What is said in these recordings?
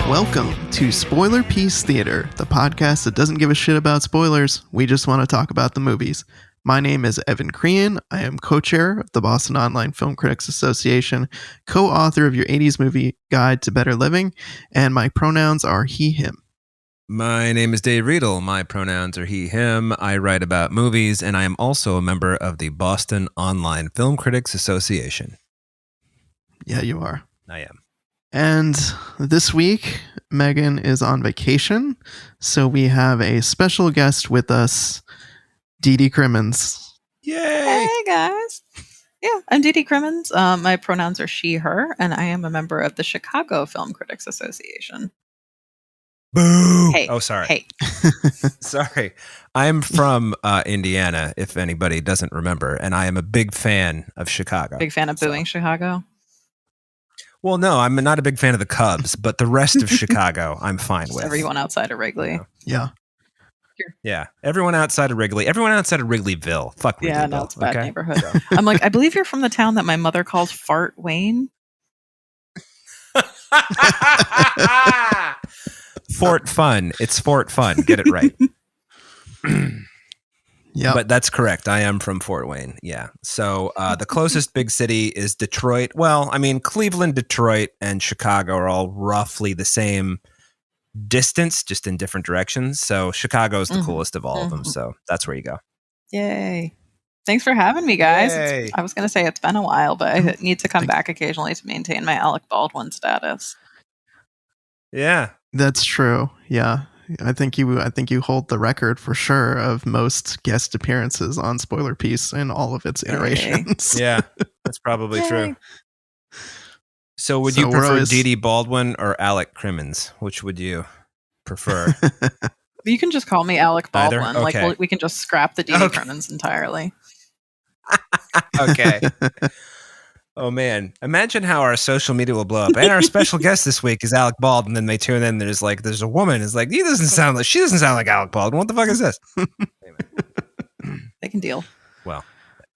Welcome to Spoiler Piece Theater, the podcast that doesn't give a shit about spoilers. We just want to talk about the movies. My name is Evan Crean. I am co-chair of the Boston Online Film Critics Association, co-author of your 80s movie guide to better living, and my pronouns are he, him. My name is Dave Riedel. My pronouns are he, him. I write about movies, and I am also a member of the Boston Online Film Critics Association. Yeah, you are. I am. And this week, Megan is on vacation, so we have a special guest with us, Dee Dee Crimmins. Yay! Hey, guys. Yeah, I'm Dee Dee Crimmins. My pronouns are she, her, and I am a member of the Chicago Film Critics Association. Boo! Hey. Oh, sorry. Hey. Sorry. I'm from Indiana, if anybody doesn't remember, and I am a big fan of Chicago. Big fan of booing Chicago? Well, no, I'm not a big fan of the Cubs, but the rest of Chicago, I'm fine with. Everyone outside of Wrigley. Yeah. Yeah. Everyone outside of Wrigley. Everyone outside of Wrigleyville. Fuck Wrigleyville. Yeah, no, it's a bad okay? neighborhood. I'm like, I believe you're from the town that my mother calls Fart Wayne. Fort Fun. It's Fort Fun. Get it right. Yeah. But that's correct. I am from Fort Wayne. Yeah. So the closest big city is Detroit. Well, I mean, Cleveland, Detroit, and Chicago are all roughly the same distance, just in different directions. So Chicago is the coolest of all of them. So that's where you go. Yay. Thanks for having me, guys. Yay. I was going to say it's been a while, but I need to come back occasionally to maintain my Alec Baldwin status. Yeah. That's true. Yeah. I think you hold the record for sure of most guest appearances on Spoiler Piece in all of its iterations. Yeah. That's probably Yay. true. So would So you we're prefer always- Dee Dee Baldwin or Alec Crimmins? Which would you prefer? You can just call me Alec Either? Baldwin. Okay. Like we can just scrap the Dee Dee Okay. Crimmins entirely. Okay. Oh man, imagine how our social media will blow up. And our special guest this week is Alec Baldwin. And then they tune in. There's a woman. It's like she doesn't sound like Alec Baldwin. What the fuck is this? They can deal. Well,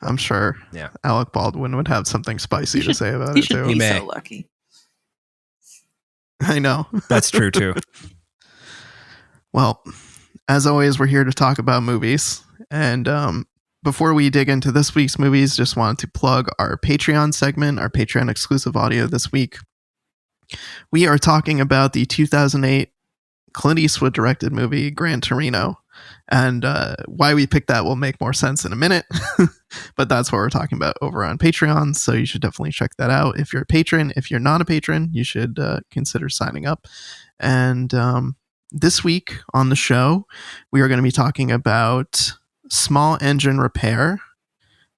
I'm sure Yeah. Alec Baldwin would have something spicy to say about He it should too. be may. so lucky. I know. that's true too. Well, as always, we're here to talk about movies. And before we dig into this week's movies, just wanted to plug our Patreon segment, our Patreon exclusive audio this week. We are talking about the 2008 Clint Eastwood directed movie, Gran Torino. And why we picked that will make more sense in a minute. But that's what we're talking about over on Patreon. So you should definitely check that out. If you're a patron, if you're not a patron, you should consider signing up. And this week on the show, we are going to be talking about Small Engine Repair.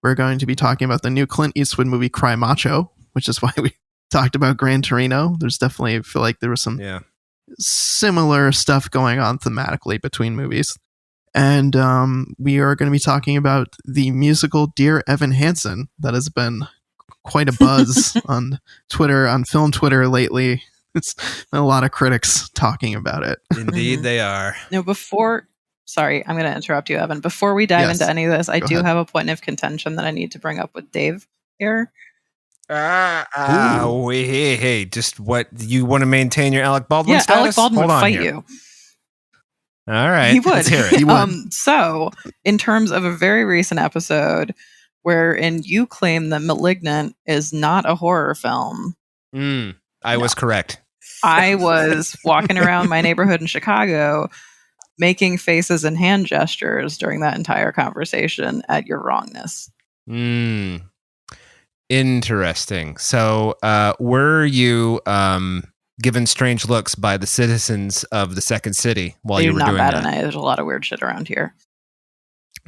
We're going to be talking about the new Clint Eastwood movie, Cry Macho, which is why we talked about Gran Torino. There's definitely, I feel like there was some Yeah. similar stuff going on thematically between movies. And we are going to be talking about the musical Dear Evan Hansen that has been quite a buzz on Twitter, on film Twitter lately. It's been a lot of critics talking about it. Indeed, they are. No, sorry, I'm going to interrupt you, Evan. Before we dive Yes. into any of this, I Go do ahead. have a point of contention that I need to bring up with Dave here. Hey, just what you want to maintain your Alec Baldwin Yeah, status? Alec Baldwin Hold would on fight here. you. All right, He would. Let's hear it. He would. So, in terms of a very recent episode wherein you claim that Malignant is not a horror film, I was correct. I was walking around my neighborhood in Chicago making faces and hand gestures during that entire conversation at your wrongness. Interesting. So, were you given strange looks by the citizens of the second city while you were not doing bad that? at night. There's a lot of weird shit around here.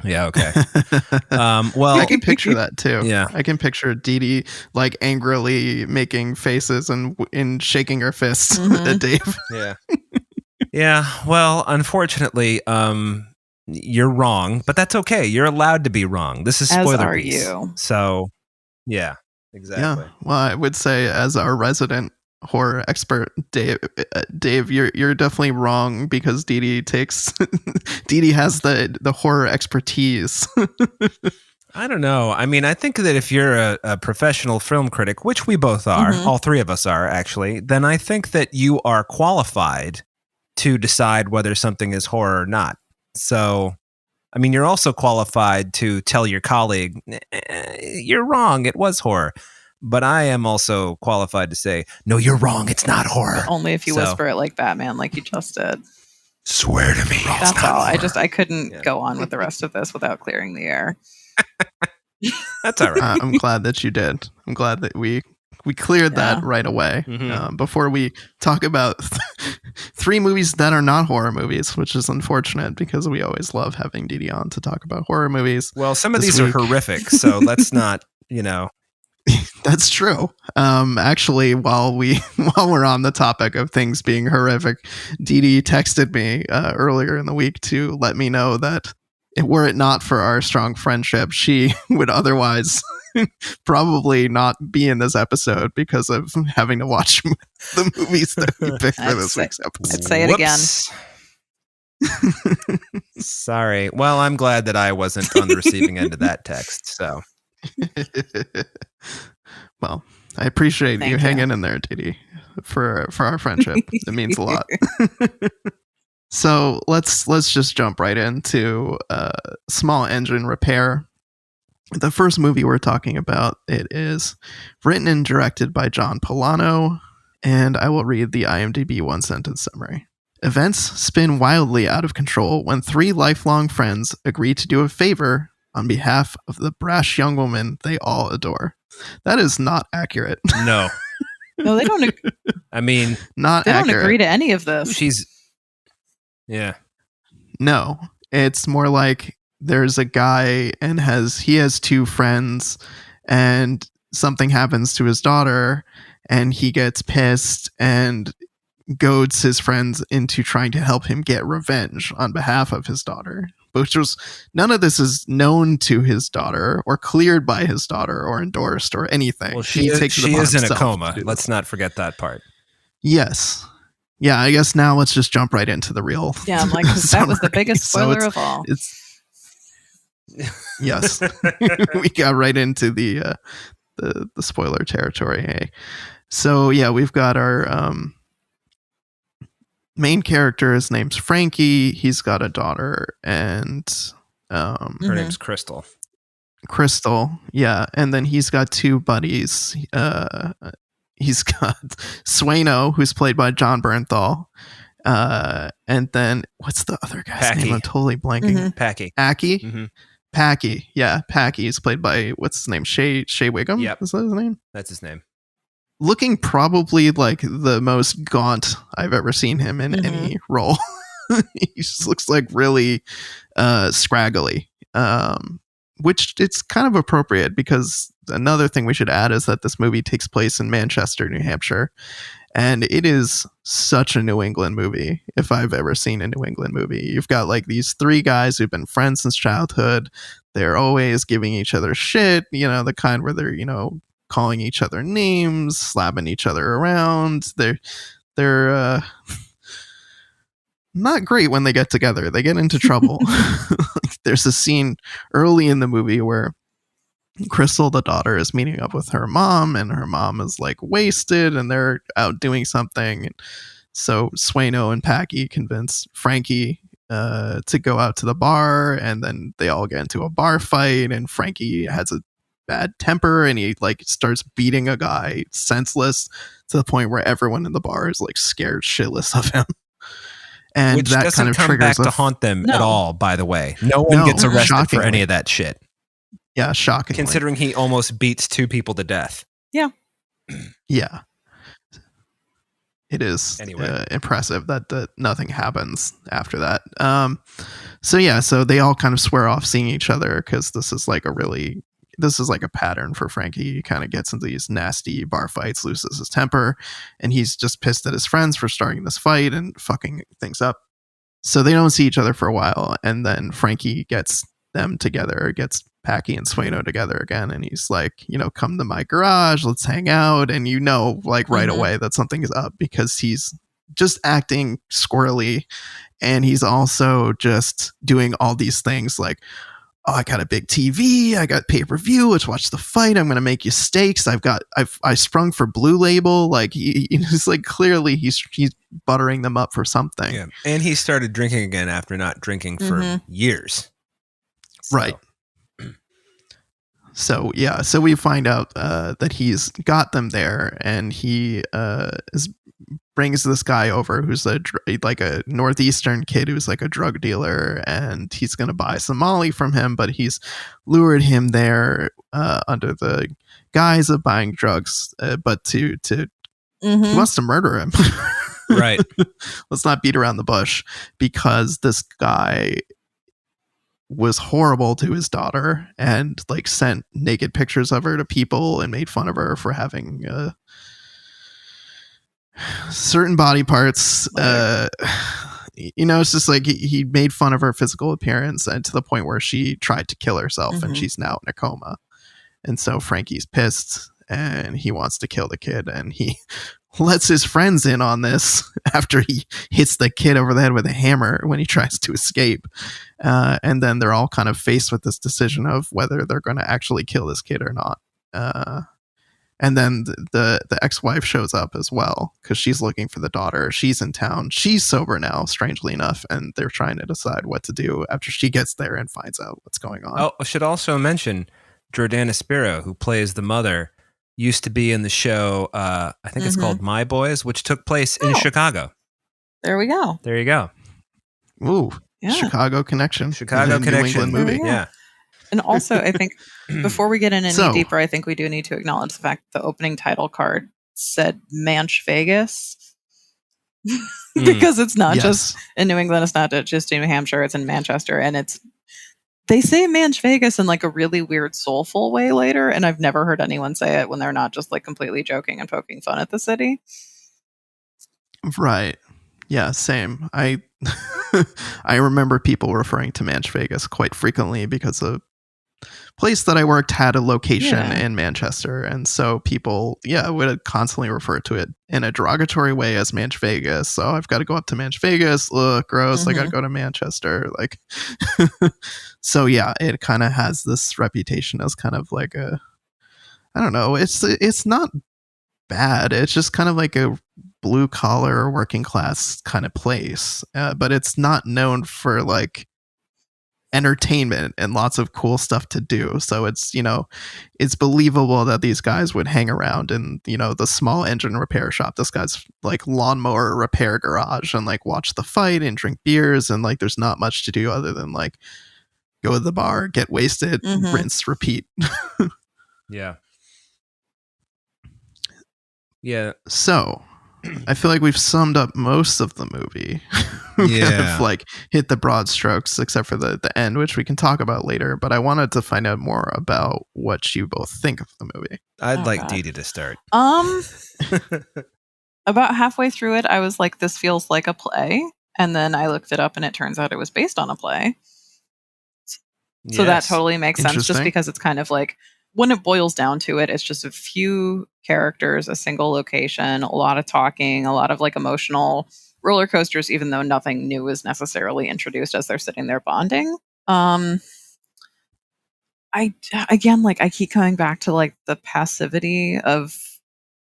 Yeah. Okay. Well, I can picture that too. Yeah. I can picture Dee Dee like angrily making faces and shaking her fists at Dave. Yeah. Yeah. Well, unfortunately, you're wrong, but that's okay. You're allowed to be wrong. This is As spoiler are piece. you. So, yeah, exactly. Yeah. Well, I would say as our resident horror expert, Dave, you're definitely wrong because Dee Dee has the horror expertise. I don't know. I mean, I think that if you're a professional film critic, which we both are, all three of us are actually, then I think that you are qualified to decide whether something is horror or not. So, I mean, you're also qualified to tell your colleague, you're wrong, it was horror. But I am also qualified to say, no, you're wrong, it's not horror. Only if you whisper it like Batman, like you just did. Swear to me. That's all. I couldn't go on with the rest of this without clearing the air. That's all right. I'm glad that you did. I'm glad that we cleared that right away. Before we talk about three movies that are not horror movies, which is unfortunate because we always love having Didi on to talk about horror movies. Well, some of these are horrific, so let's not, That's true. Actually, while we're on the topic of things being horrific, Didi texted me earlier in the week to let me know that were it not for our strong friendship, she would otherwise probably not be in this episode because of having to watch the movies that we picked for this week's episode. I'd say it again. Sorry. Well, I'm glad that I wasn't on the receiving end of that text. So, well, I appreciate you hanging in there, Didi, for our friendship. It means a lot. So let's just jump right into small engine repair. The first movie we're talking about, it is written and directed by John Polano, and I will read the IMDb one-sentence summary. Events spin wildly out of control when three lifelong friends agree to do a favor on behalf of the brash young woman they all adore. That is not accurate. No. No, they don't. I mean, not they accurate. don't agree to any of this. Yeah. No, it's more like there's a guy and he has two friends and something happens to his daughter and he gets pissed and goads his friends into trying to help him get revenge on behalf of his daughter. Which was, none of this is known to his daughter or cleared by his daughter or endorsed or anything. Well, she is in a coma. Let's not forget that part. Yes. Yeah, I guess now let's just jump right into the real. Yeah, I'm like, that was the biggest spoiler of all. Yes, we got right into the spoiler territory. Hey, so yeah, we've got our main character. His name's Frankie. He's got a daughter, and her name's Crystal. Crystal, yeah, and then he's got two buddies. He's got Sueno, who's played by John Bernthal. And then, what's the other guy's name? I'm totally blanking. Packy. Aki? Mm-hmm. Packy. Yeah, Packy is played by, what's his name? Shea Wiggum? Yep. Is that his name? That's his name. Looking probably like the most gaunt I've ever seen him in any role. He just looks like really scraggly. Which it's kind of appropriate because another thing we should add is that this movie takes place in Manchester, New Hampshire. And it is such a New England movie, if I've ever seen a New England movie. You've got like these three guys who've been friends since childhood. They're always giving each other shit, the kind where they're, calling each other names, slapping each other around. They're not great when they get together. They get into trouble. There's a scene early in the movie where Crystal, the daughter, is meeting up with her mom, and her mom is like wasted, and they're out doing something. And so Sueno and Packy convince Frankie to go out to the bar, and then they all get into a bar fight, and Frankie has a bad temper, and he like starts beating a guy senseless to the point where everyone in the bar is like scared shitless of him. And which that doesn't kind of come triggers back to haunt them at all, by the way. No one gets arrested for any of that shit. Yeah, shocking. Considering he almost beats two people to death. Yeah. Yeah. It is impressive that nothing happens after that. So they all kind of swear off seeing each other because this is like a pattern for Frankie. He kind of gets into these nasty bar fights, loses his temper, and he's just pissed at his friends for starting this fight and fucking things up. So they don't see each other for a while, and then Frankie gets them together, gets Packy and Sueno together again, and he's like, come to my garage, let's hang out, and right away that something is up because he's just acting squirrely, and he's also just doing all these things like, oh, I got a big TV, I got pay-per-view, let's watch the fight, I'm going to make you steaks, I sprung for Blue Label. Like he's like, clearly he's buttering them up for something. Yeah. And he started drinking again after not drinking for years. So. Right. So yeah, so we find out that he's got them there, and he brings this guy over who's like a northeastern kid who's like a drug dealer, and he's going to buy some Molly from him, but he's lured him there under the guise of buying drugs, but to he wants to murder him. Right. Let's not beat around the bush, because this guy was horrible to his daughter and like sent naked pictures of her to people and made fun of her for having certain body parts. It's just like he made fun of her physical appearance, and to the point where she tried to kill herself, and she's now in a coma. And so Frankie's pissed, and he wants to kill the kid, and he lets his friends in on this after he hits the kid over the head with a hammer when he tries to escape. And then they're all kind of faced with this decision of whether they're going to actually kill this kid or not. And then the ex-wife shows up as well, because she's looking for the daughter. She's in town. She's sober now, strangely enough, and they're trying to decide what to do after she gets there and finds out what's going on. Oh, I should also mention Jordana Spiro, who plays the mother, used to be in the show, I think it's called My Boys, which took place in Chicago. There we go. There you go. Ooh, yeah. Chicago connection. Chicago connection movie, yeah. And also, I think before we get in any deeper, I think we do need to acknowledge the fact that the opening title card said Manch Vegas. Because it's not just in New England, it's not just in New Hampshire, it's in Manchester, and they say Manch Vegas in like a really weird soulful way later, and I've never heard anyone say it when they're not just like completely joking and poking fun at the city. Right. Yeah, same. I remember people referring to Manch Vegas quite frequently because a place that I worked had a location in Manchester, and so people would constantly refer to it in a derogatory way as Manch Vegas. So I've got to go up to Manch Vegas. Ugh, gross. I got to go to Manchester. Like, so yeah, it kind of has this reputation as kind of like I don't know. It's not bad. It's just kind of like a blue collar working class kind of place, but it's not known for like entertainment and lots of cool stuff to do. So it's it's believable that these guys would hang around in the small engine repair shop, this guy's like lawnmower repair garage, and like watch the fight and drink beers, and like there's not much to do other than like go to the bar, get wasted, rinse, repeat. Yeah. So I feel like we've summed up most of the movie. Kind of like hit the broad strokes, except for the end, which we can talk about later. But I wanted to find out more about what you both think of the movie. I'd like Dee Dee to start. About halfway through it, I was like, this feels like a play. And then I looked it up, and it turns out it was based on a play. So that totally makes sense, just because it's kind of like, when it boils down to it, it's just a few characters, a single location, a lot of talking, a lot of like emotional roller coasters, even though nothing new is necessarily introduced as they're sitting there bonding. I keep coming back to like the passivity of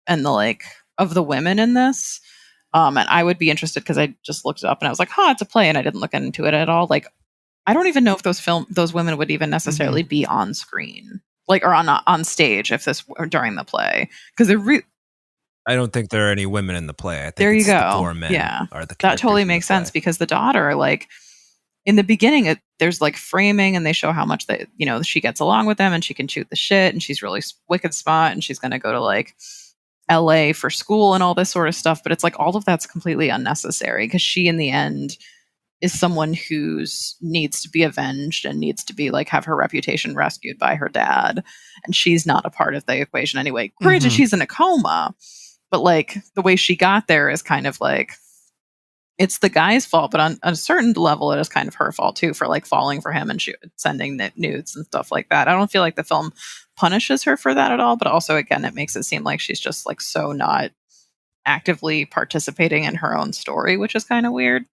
the women in this. And I would be interested, because I just looked it up and I was like, it's a play, and I didn't look into it at all. Like, I don't even know if those women would even necessarily be on screen, like, or on stage if this were during the play, because I don't think there are any women in the play. I think there you go. The 4 men are the that totally makes sense, because the daughter, like in the beginning, there's like framing, and they show how much she gets along with them, and she can shoot the shit, and she's really wicked smart, and she's going to go to like LA for school and all this sort of stuff. But it's like all of that's completely unnecessary, because she in the end is someone who needs to be avenged and needs to be like have her reputation rescued by her dad, and she's not a part of the equation anyway. Granted, she's in a coma, but like the way she got there is kind of like it's the guy's fault, but on a certain level, it is kind of her fault too, for like falling for him and sending nudes and stuff like that. I don't feel like the film punishes her for that at all, but also again, it makes it seem like she's just like so not actively participating in her own story, which is kind of weird.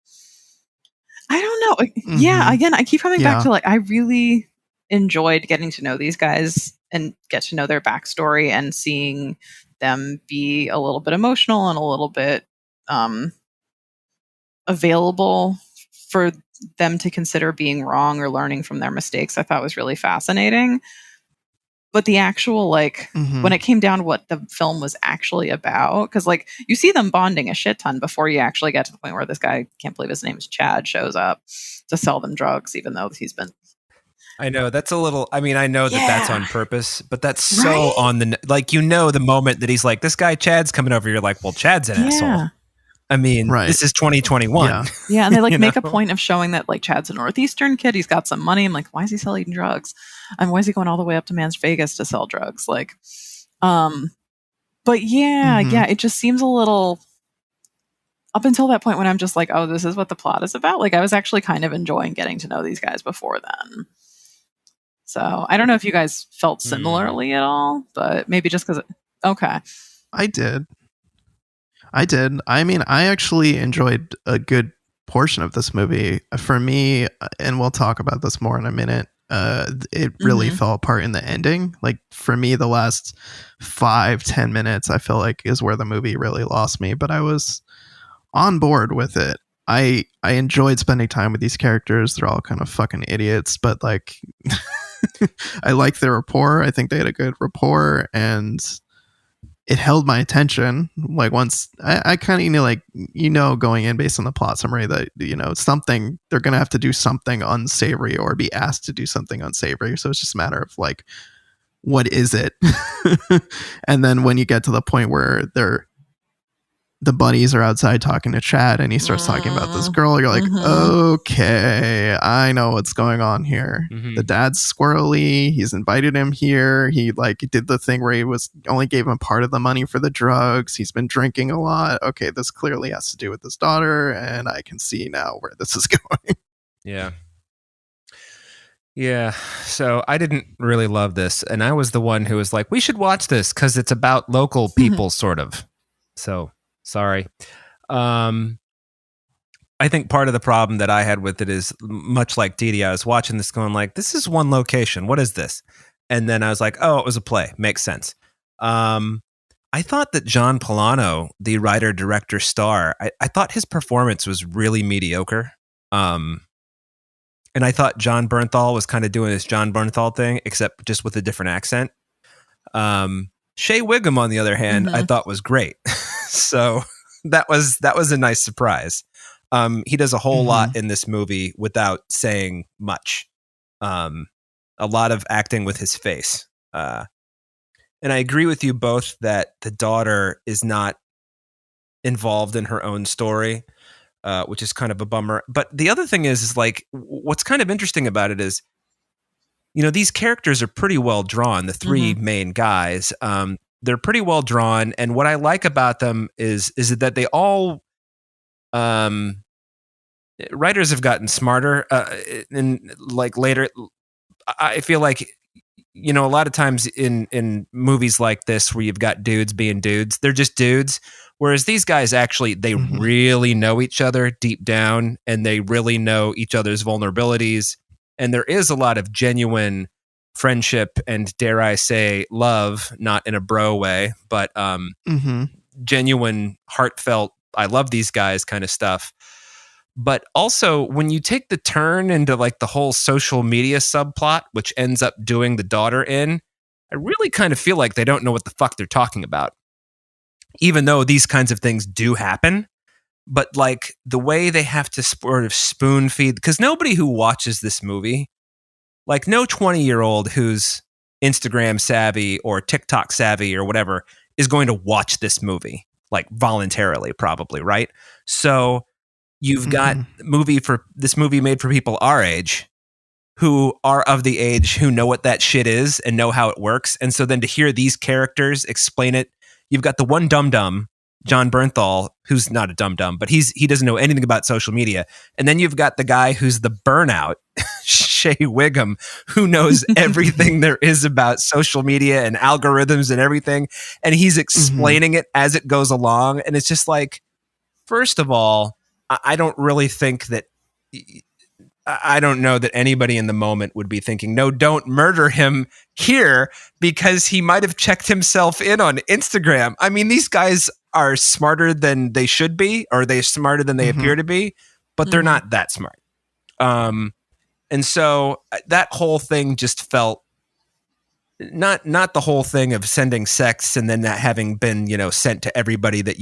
I don't know. Yeah, again, I keep coming back to like, I really enjoyed getting to know these guys and get to know their backstory and seeing them be a little bit emotional and a little bit available for them to consider being wrong or learning from their mistakes. I thought was really fascinating. But the actual, like, when it came down to what the film was actually about, because, like, you see them bonding a shit ton before you actually get to the point where this guy, can't believe his name is Chad, shows up to sell them drugs, even though he's been... I know that's a little, I mean, I know that that's on purpose, but that's so Right? on the, like, you know, the moment that he's like, this guy Chad's coming over, you're like, well, Chad's an asshole. I mean, Right. this is 2021. Yeah, and they like You make a know? point of showing that like Chad's a Northeastern kid. He's got some money. I'm like, why is he selling drugs? And why is he going all the way up to Las Vegas to sell drugs? Like, but yeah, it just seems a little, up until that point when I'm just like, oh, this is what the plot is about. Like, I was actually kind of enjoying getting to know these guys before then. So I don't know if you guys felt similarly at all, but maybe just because. Okay. I did. I mean, I actually enjoyed a good portion of this movie. For me, and we'll talk about this more in a minute, it really fell apart in the ending. Like, for me, the last 5-10 minutes, I feel like, is where the movie really lost me. But I was on board with it. I enjoyed spending time with these characters. They're all kind of fucking idiots, but, like, I like their rapport. I think they had a good rapport, and it held my attention. Like, once I kind of, like, going in based on the plot summary that, something, they're going to have to do something unsavory or be asked to do something unsavory. So it's just a matter of, like, what is it? And then when you get to the point where the buddies are outside talking to Chad and he starts talking about this girl, you're like, okay, I know what's going on here. The dad's squirrely. He's invited him here. He, like, did the thing where he only gave him part of the money for the drugs. He's been drinking a lot. Okay, this clearly has to do with his daughter, and I can see now where this is going. Yeah. So I didn't really love this, and I was the one who was like, we should watch this because it's about local people, sort of. So sorry. I think part of the problem that I had with it is, much like Didi, I was watching this going like, this is one location. What is this? And then I was like, oh, it was a play. Makes sense. I thought that John Polano, the writer, director, star, I thought his performance was really mediocre. And I thought John Bernthal was kind of doing his John Bernthal thing, except just with a different accent. Shea Whigham, on the other hand, I thought was great. So that was a nice surprise. He does a whole lot in this movie without saying much. A lot of acting with his face. And I agree with you both that the daughter is not involved in her own story, which is kind of a bummer. But the other thing is like, what's kind of interesting about it is, these characters are pretty well drawn. The three main guys, they're pretty well drawn. And what I like about them is that they all, writers have gotten smarter. And like later, I feel like, a lot of times in movies like this where you've got dudes being dudes, they're just dudes. Whereas these guys actually, they really know each other deep down, and they really know each other's vulnerabilities. And there is a lot of genuine friendship and, dare I say, love, not in a bro way, but genuine, heartfelt, I love these guys kind of stuff. But also, when you take the turn into like the whole social media subplot, which ends up doing the daughter in, I really kind of feel like they don't know what the fuck they're talking about. Even though these kinds of things do happen, but like the way they have to sort of spoon feed, because nobody who watches this movie, like no 20-year-old who's Instagram savvy or TikTok savvy or whatever, is going to watch this movie, like voluntarily, probably, right? So you've got this movie made for people our age, who are of the age who know what that shit is and know how it works. And so then to hear these characters explain it, you've got the one dum-dum, John Bernthal, who's not a dum-dum, but he doesn't know anything about social media. And then you've got the guy who's the burnout, Shea Whigham, who knows everything there is about social media and algorithms and everything. And he's explaining it as it goes along. And it's just like, first of all, I don't really think that I don't know that anybody in the moment would be thinking, no, don't murder him here because he might have checked himself in on Instagram. I mean, these guys are smarter than they should be, or they're smarter than they appear to be, but they're not that smart. And so that whole thing just felt not the whole thing of sending sex and then that having been, sent to everybody that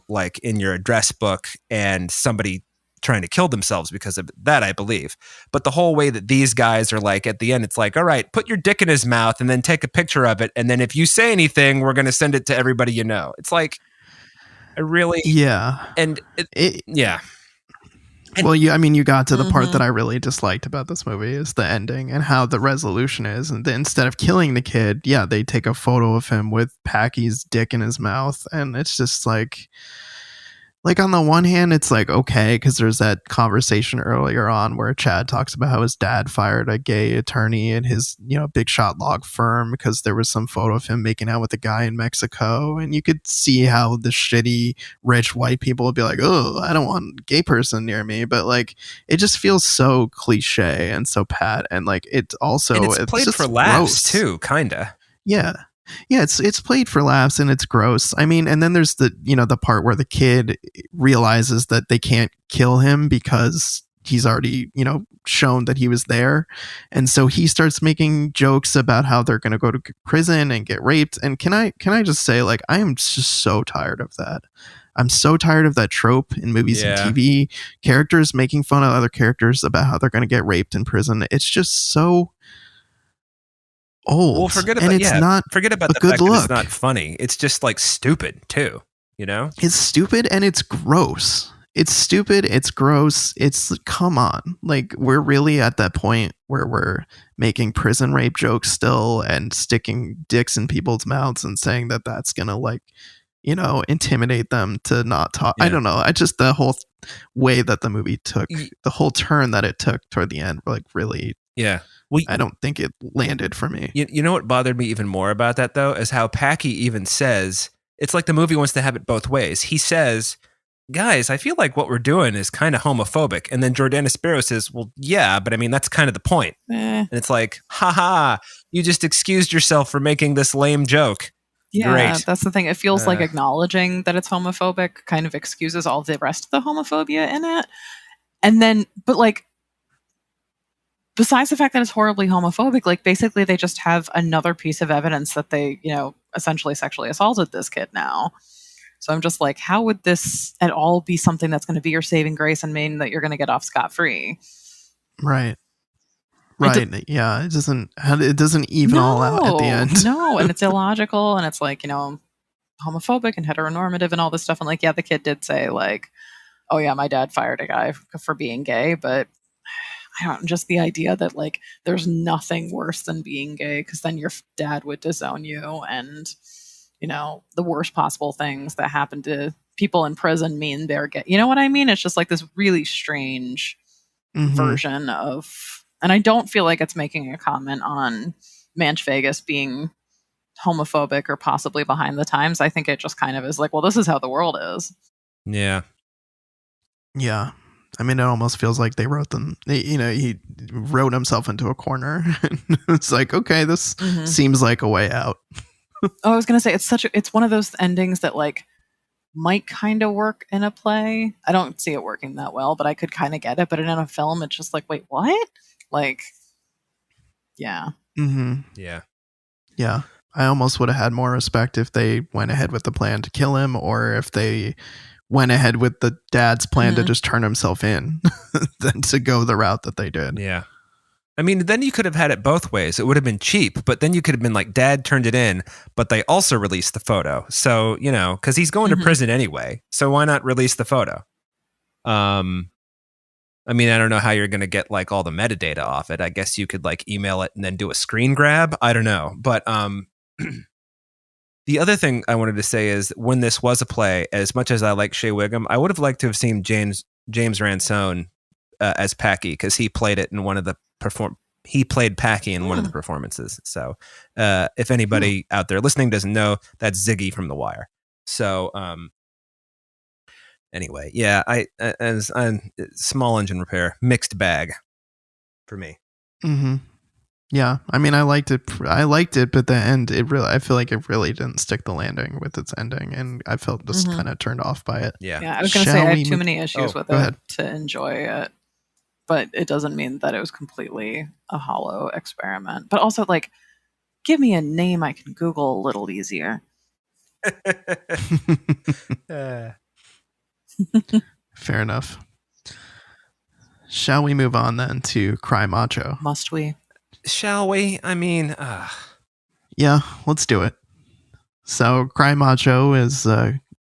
like in your address book and somebody trying to kill themselves because of that, I believe. But the whole way that these guys are like, at the end, it's like, all right, put your dick in his mouth and then take a picture of it. And then if you say anything, we're going to send it to everybody you know. It's like, I really... Yeah. And yeah. Well, you got to the part that I really disliked about this movie is the ending and how the resolution is. And instead of killing the kid, they take a photo of him with Packy's dick in his mouth. And it's just like on the one hand, it's like, okay, because there's that conversation earlier on where Chad talks about how his dad fired a gay attorney in his, big shot log firm because there was some photo of him making out with a guy in Mexico. And you could see how the shitty rich white people would be like, oh, I don't want a gay person near me. But like, it just feels so cliche and so pat. And like, it's also, and it's played for laughs too, kind of. Yeah. Yeah, it's played for laughs and it's gross. I mean, and then there's the the part where the kid realizes that they can't kill him because he's already, shown that he was there. And so he starts making jokes about how they're going to go to prison and get raped. And can I just say, like, I am just so tired of that. I'm so tired of that trope in movies and TV, characters making fun of other characters about how they're going to get raped in prison. It's just so old. Well, forget about the fact that it's not funny. It's just like stupid too, It's stupid and it's gross. It's stupid, it's gross. It's, come on. Like, we're really at that point where we're making prison rape jokes still and sticking dicks in people's mouths and saying that that's going to, like, intimidate them to not talk. I don't know. The whole way that the movie took, the whole turn that it took toward the end, like, really. Yeah. Well, I don't think it landed for me. You know what bothered me even more about that, though, is how Packy even says, it's like the movie wants to have it both ways. He says, guys, I feel like what we're doing is kind of homophobic. And then Jordana Sparrow says, well, yeah, but I mean, that's kind of the point. And it's like, haha, you just excused yourself for making this lame joke. Yeah, Great. That's the thing. It feels like acknowledging that it's homophobic kind of excuses all the rest of the homophobia in it. And then, but like, besides the fact that it's horribly homophobic, like basically they just have another piece of evidence that they, essentially sexually assaulted this kid now. So I'm just like, how would this at all be something that's going to be your saving grace and mean that you're going to get off scot-free? Right. Yeah. It doesn't even all out at the end. No. And it's illogical. And it's like, homophobic and heteronormative and all this stuff. And like, yeah, the kid did say like, oh yeah, my dad fired a guy for being gay, but just the idea that like there's nothing worse than being gay because then your dad would disown you and the worst possible things that happen to people in prison mean they're gay. You know what I mean? It's just like this really strange version of, and I don't feel like it's making a comment on Manch Vegas being homophobic or possibly behind the times. I think it just kind of is like, well, this is how the world is. Yeah. I mean, it almost feels like they wrote them. He wrote himself into a corner. It's like, okay, this seems like a way out. I was gonna say it's one of those endings that like might kind of work in a play. I don't see it working that well, but I could kind of get it. But in a film, it's just like, wait, what? Like, yeah. Yeah. I almost would have had more respect if they went ahead with the plan to kill him, or if they went ahead with the dad's plan to just turn himself in than to go the route that they did. Yeah. I mean, then you could have had it both ways. It would have been cheap, but then you could have been like, dad turned it in, but they also released the photo. So, because he's going to prison anyway. So why not release the photo? I mean, I don't know how you're going to get like all the metadata off it. I guess you could like email it and then do a screen grab. I don't know. But the other thing I wanted to say is when this was a play, as much as I like Shea Whigham, I would have liked to have seen James Ransone as Packy because he played it in one of the he played Packy in one of the performances. So if anybody out there listening doesn't know, that's Ziggy from The Wire. So anyway, yeah, I'm small engine repair, mixed bag. for me. Mm-hmm. Yeah, I mean, I liked it, but the end, I feel like it really didn't stick the landing with its ending, and I felt just kind of turned off by it. Yeah. Yeah, I was going to say I have too many issues with go it ahead. to enjoy it, but it doesn't mean that it was completely a hollow experiment. But also, like, give me a name I can Google a little easier. Fair enough. Shall we move on then to Cry Macho? Must we? Shall we? I mean, Yeah, let's do it. So, Cry Macho is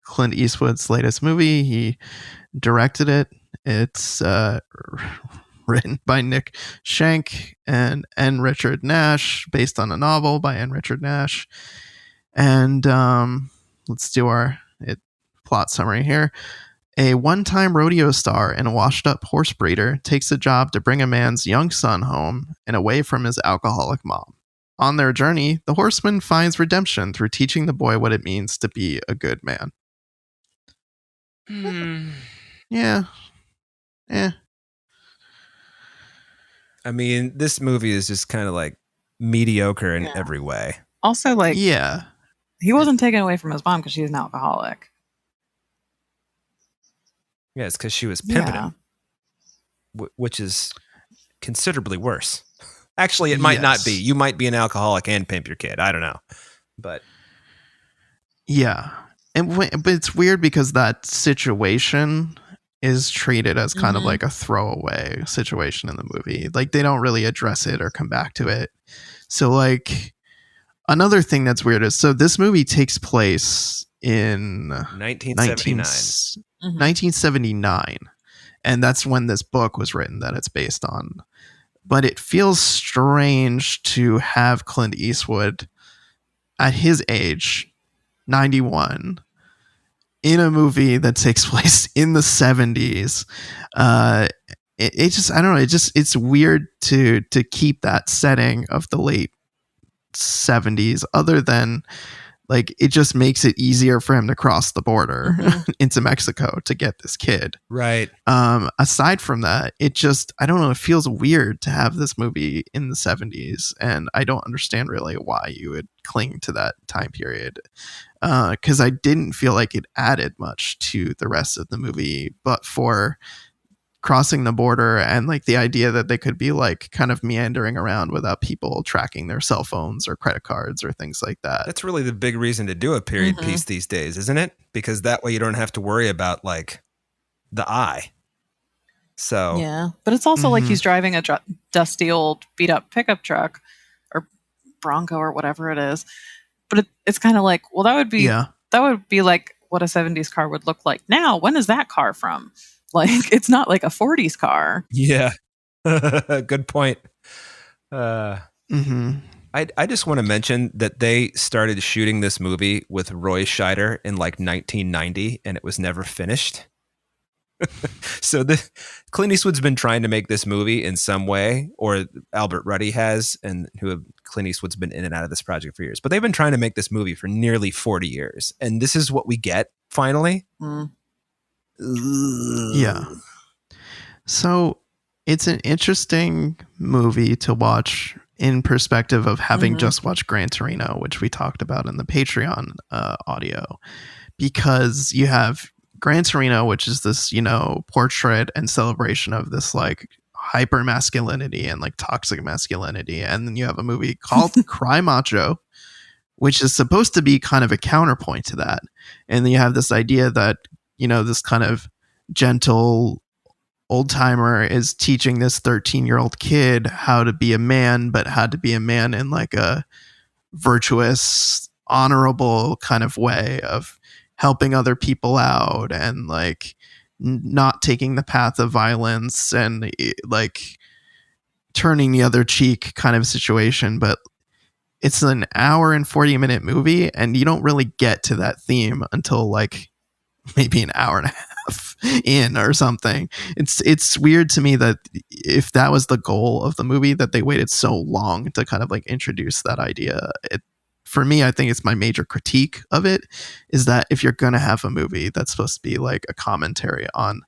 Clint Eastwood's latest movie. He directed it. It's written by Nick Schenk and N. Richard Nash, based on a novel by N. Richard Nash. And let's do our plot summary here. A one-time rodeo star and a washed-up horse breeder takes a job to bring a man's young son home and away from his alcoholic mom. On their journey, the horseman finds redemption through teaching the boy what it means to be a good man. Yeah. I mean, this movie is just kind of like mediocre in every way. Also, like, yeah, he wasn't taken away from his mom because she's an alcoholic. Yeah, it's because she was pimping him, which is considerably worse. Actually, it might not be. You might be an alcoholic and pimp your kid. I don't know. But yeah. But it's weird because that situation is treated as kind of like a throwaway situation in the movie. Like, they don't really address it or come back to it. So, like, another thing that's weird is, so this movie takes place in 1979. And that's when this book was written that it's based on. But it feels strange to have Clint Eastwood at his age, 91, in a movie that takes place in the 70s. It just, I don't know, it's weird to keep that setting of the late 70s, other than, like, it just makes it easier for him to cross the border into Mexico to get this kid. Right. Aside from that, it just, I don't know, it feels weird to have this movie in the 70s, and I don't understand really why you would cling to that time period. Because I didn't feel like it added much to the rest of the movie, but for crossing the border and, like, the idea that they could be, like, kind of meandering around without people tracking their cell phones or credit cards or things like that. That's really the big reason to do a period piece these days, isn't it? Because that way you don't have to worry about, like, the eye. So yeah, but it's also like he's driving a dusty old beat up pickup truck or Bronco or whatever it is. But it's kind of like, well, that would be like what a 70s car would look like now. When is that car from? Like, it's not like a 40s car. Yeah. Good point. I just want to mention that they started shooting this movie with Roy Scheider in like 1990, and it was never finished. So Clint Eastwood's been trying to make this movie in some way, or Albert Ruddy has, and Clint Eastwood's been in and out of this project for years. But they've been trying to make this movie for nearly 40 years, and this is what we get finally. Yeah. So it's an interesting movie to watch in perspective of having just watched Gran Torino, which we talked about in the Patreon audio, because you have Gran Torino, which is this, portrait and celebration of this, like, hyper masculinity and, like, toxic masculinity. And then you have a movie called Cry Macho, which is supposed to be kind of a counterpoint to that. And then you have this idea that, this kind of gentle old timer is teaching this 13-year-old kid how to be a man, but how to be a man in, like, a virtuous, honorable kind of way of helping other people out and, like, not taking the path of violence and, like, turning the other cheek kind of situation. But it's an hour and 40-minute movie, and you don't really get to that theme until, like, maybe an hour and a half in or something. It's weird to me that if that was the goal of the movie, that they waited so long to kind of, like, introduce that idea. For me, I think it's my major critique of it, is that if you're going to have a movie that's supposed to be like a commentary on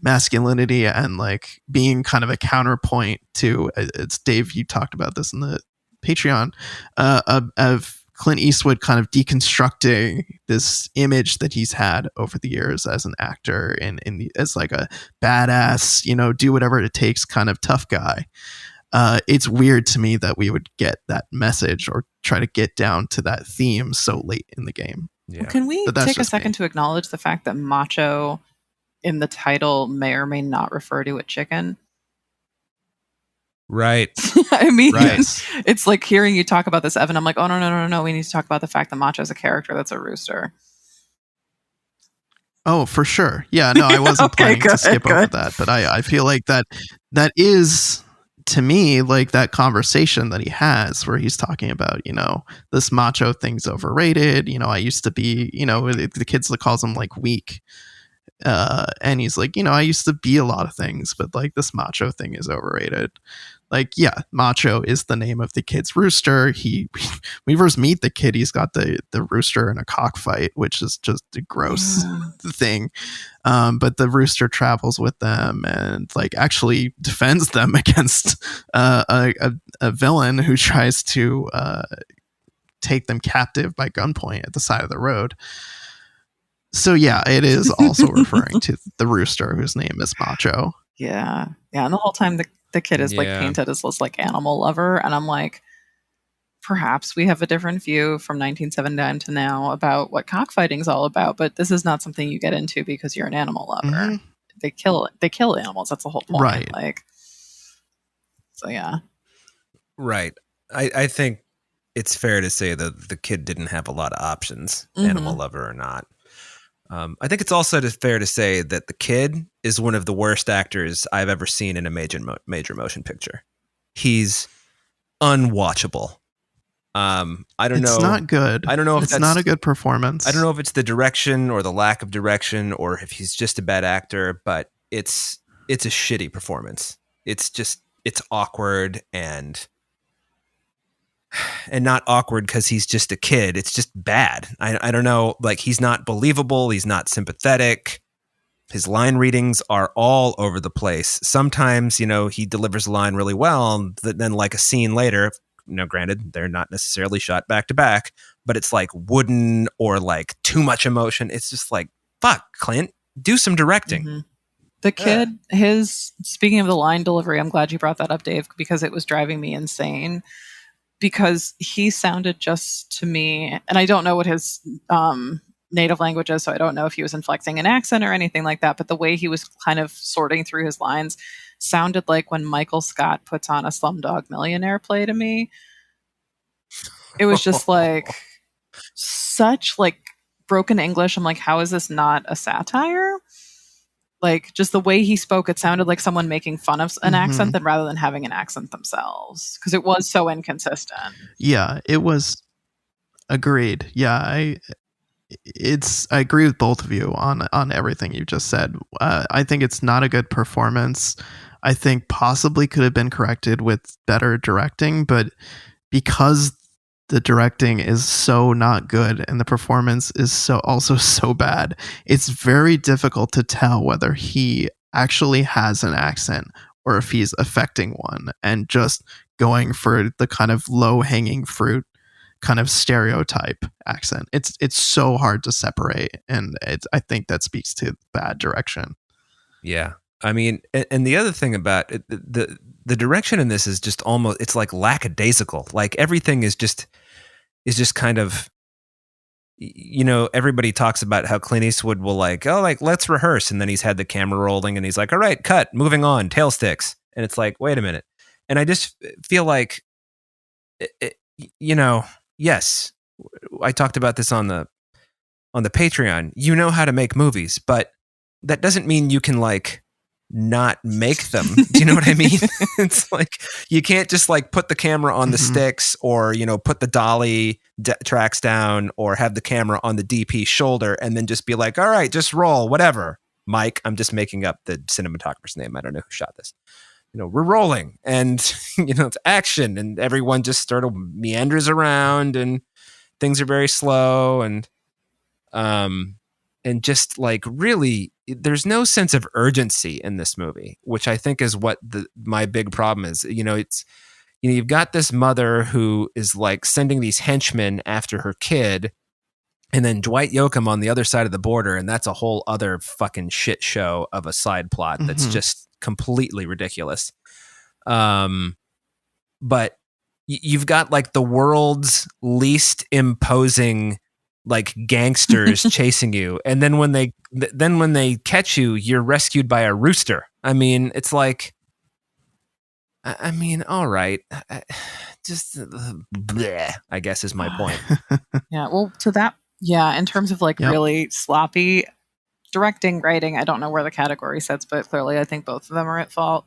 masculinity and like being kind of a counterpoint to it's Dave, you talked about this in the Patreon, of Clint Eastwood kind of deconstructing this image that he's had over the years as an actor and as like a badass, do whatever it takes kind of tough guy. It's weird to me that we would get that message or try to get down to that theme so late in the game. Yeah. Well, can we take a second to acknowledge the fact that macho in the title may or may not refer to a chicken? Right. I mean, Right. it's like hearing you talk about this, Evan. I'm like, oh, no. We need to talk about the fact that Macho is a character that's a rooster. Oh, for sure. Yeah, no, I wasn't Okay, planning to skip over that, but I feel like that is, to me, like that conversation that he has where he's talking about, this macho thing's overrated. I used to be, the kids that calls him like weak. And he's like, I used to be a lot of things, but like this macho thing is overrated. Like, yeah, Macho is the name of the kid's rooster. We first meet the kid, he's got the rooster in a cockfight, which is just a gross thing. But the rooster travels with them and like actually defends them against a villain who tries to take them captive by gunpoint at the side of the road. So yeah, it is also referring to the rooster whose name is Macho. Yeah. And the whole time the kid is like painted as this like animal lover, and I'm like, perhaps we have a different view from 1979 to now about what cockfighting is all about, but this is not something you get into because you're an animal lover. Mm-hmm. They kill animals. That's the whole point. Right. Like, so yeah. Right. I think it's fair to say that the kid didn't have a lot of options, animal lover or not. I think it's also fair to say that the kid is one of the worst actors I've ever seen in a major motion picture. He's unwatchable. I don't know. It's not good. I don't know if it's not a good performance. I don't know if it's the direction or the lack of direction or if he's just a bad actor, but it's a shitty performance. It's awkward and not awkward because he's just a kid. It's just bad. I don't know. Like, he's not believable. He's not sympathetic. His line readings are all over the place. Sometimes, he delivers a line really well. And then like a scene later, granted, they're not necessarily shot back to back, but it's like wooden or like too much emotion. It's just like, fuck, Clint, do some directing. Mm-hmm. The kid, speaking of the line delivery, I'm glad you brought that up, Dave, because it was driving me insane. Because he sounded just to me, and I don't know what his native language is, so I don't know if he was inflecting an accent or anything like that, but the way he was kind of sorting through his lines sounded like when Michael Scott puts on a Slumdog Millionaire play to me. It was just like such like broken English. I'm like, how is this not a satire? Like, just the way he spoke, it sounded like someone making fun of an accent rather than having an accent themselves, because it was so inconsistent. Yeah, it was. Agreed. Yeah, I agree with both of you on everything you just said. I think it's not a good performance. I think possibly could have been corrected with better directing, but because the directing is so not good and the performance is also so bad, it's very difficult to tell whether he actually has an accent or if he's affecting one and just going for the kind of low-hanging fruit kind of stereotype accent. It's so hard to separate, and I think that speaks to bad direction. Yeah. I mean, and the other thing about it, the direction in this is just almost, it's like lackadaisical. Like, everything is just kind of, everybody talks about how Clint Eastwood will let's rehearse. And then he's had the camera rolling and he's like, all right, cut, moving on, tail sticks. And it's like, wait a minute. And I just feel like, yes, I talked about this on the Patreon. You know how to make movies, but that doesn't mean you can like not make them. Do you know what I mean? It's like, you can't just like put the camera on the sticks or, put the dolly tracks down or have the camera on the DP shoulder and then just be like, all right, just roll, whatever. Mike, I'm just making up the cinematographer's name. I don't know who shot this. We're rolling and, it's action and everyone just sort of meanders around and things are very slow and just like really there's no sense of urgency in this movie, which I think is what my big problem is. You've got this mother who is like sending these henchmen after her kid, and then Dwight Yoakam on the other side of the border, and that's a whole other fucking shit show of a side plot that's just completely ridiculous. But you've got like the world's least imposing like gangsters chasing you, and then when they catch you, you're rescued by a rooster. I mean, it's like, I mean, all right, just bleh, I guess is my point. Yeah, well, to that, yeah, in terms of like really sloppy directing, writing, I don't know where the category sits, but clearly I think both of them are at fault.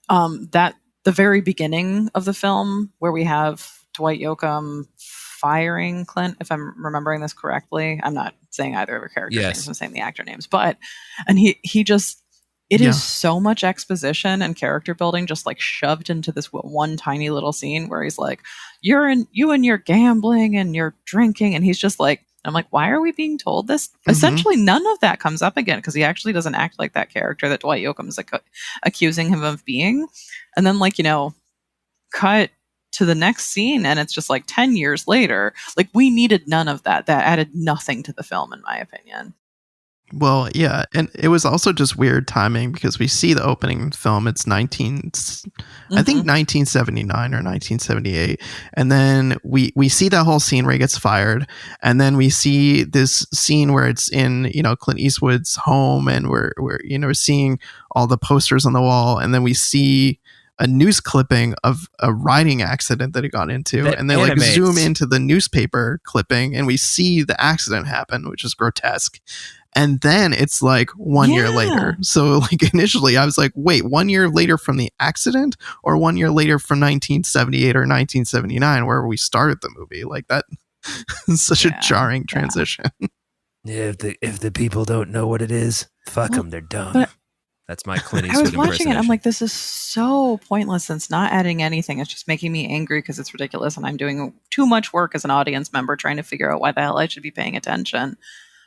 That the very beginning of the film, where we have Dwight Yoakam firing Clint, if I'm remembering this correctly. I'm not saying either of our characters' names, I'm saying the actor names, and he just, it is so much exposition and character building just like shoved into this one tiny little scene where he's like, you and your gambling and your drinking, and he's just like, I'm like, why are we being told this? Essentially, none of that comes up again because he actually doesn't act like that character that Dwight Yoakam is like accusing him of being. And then, like, cut to the next scene, and it's just like 10 years later. Like, we needed none of that. That added nothing to the film, in my opinion. Well, yeah, and it was also just weird timing because we see the opening film. It's I think 1979 or 1978, and then we see that whole scene where he gets fired, and then we see this scene where it's in Clint Eastwood's home, and we're seeing all the posters on the wall, and then we see a news clipping of a riding accident that he got into, and they like zoom into the newspaper clipping, and we see the accident happen, which is grotesque. And then it's like 1 year later. So like initially I was like, wait, 1 year later from the accident or 1 year later from 1978 or 1979, where we started the movie? Like that is such a jarring transition. Yeah, if the people don't know what it is, fuck them, they're dumb. That's my Clint Eastwood I was watching it, impersonation. I'm like, this is so pointless. It's not adding anything. It's just making me angry because it's ridiculous, and I'm doing too much work as an audience member trying to figure out why the hell I should be paying attention.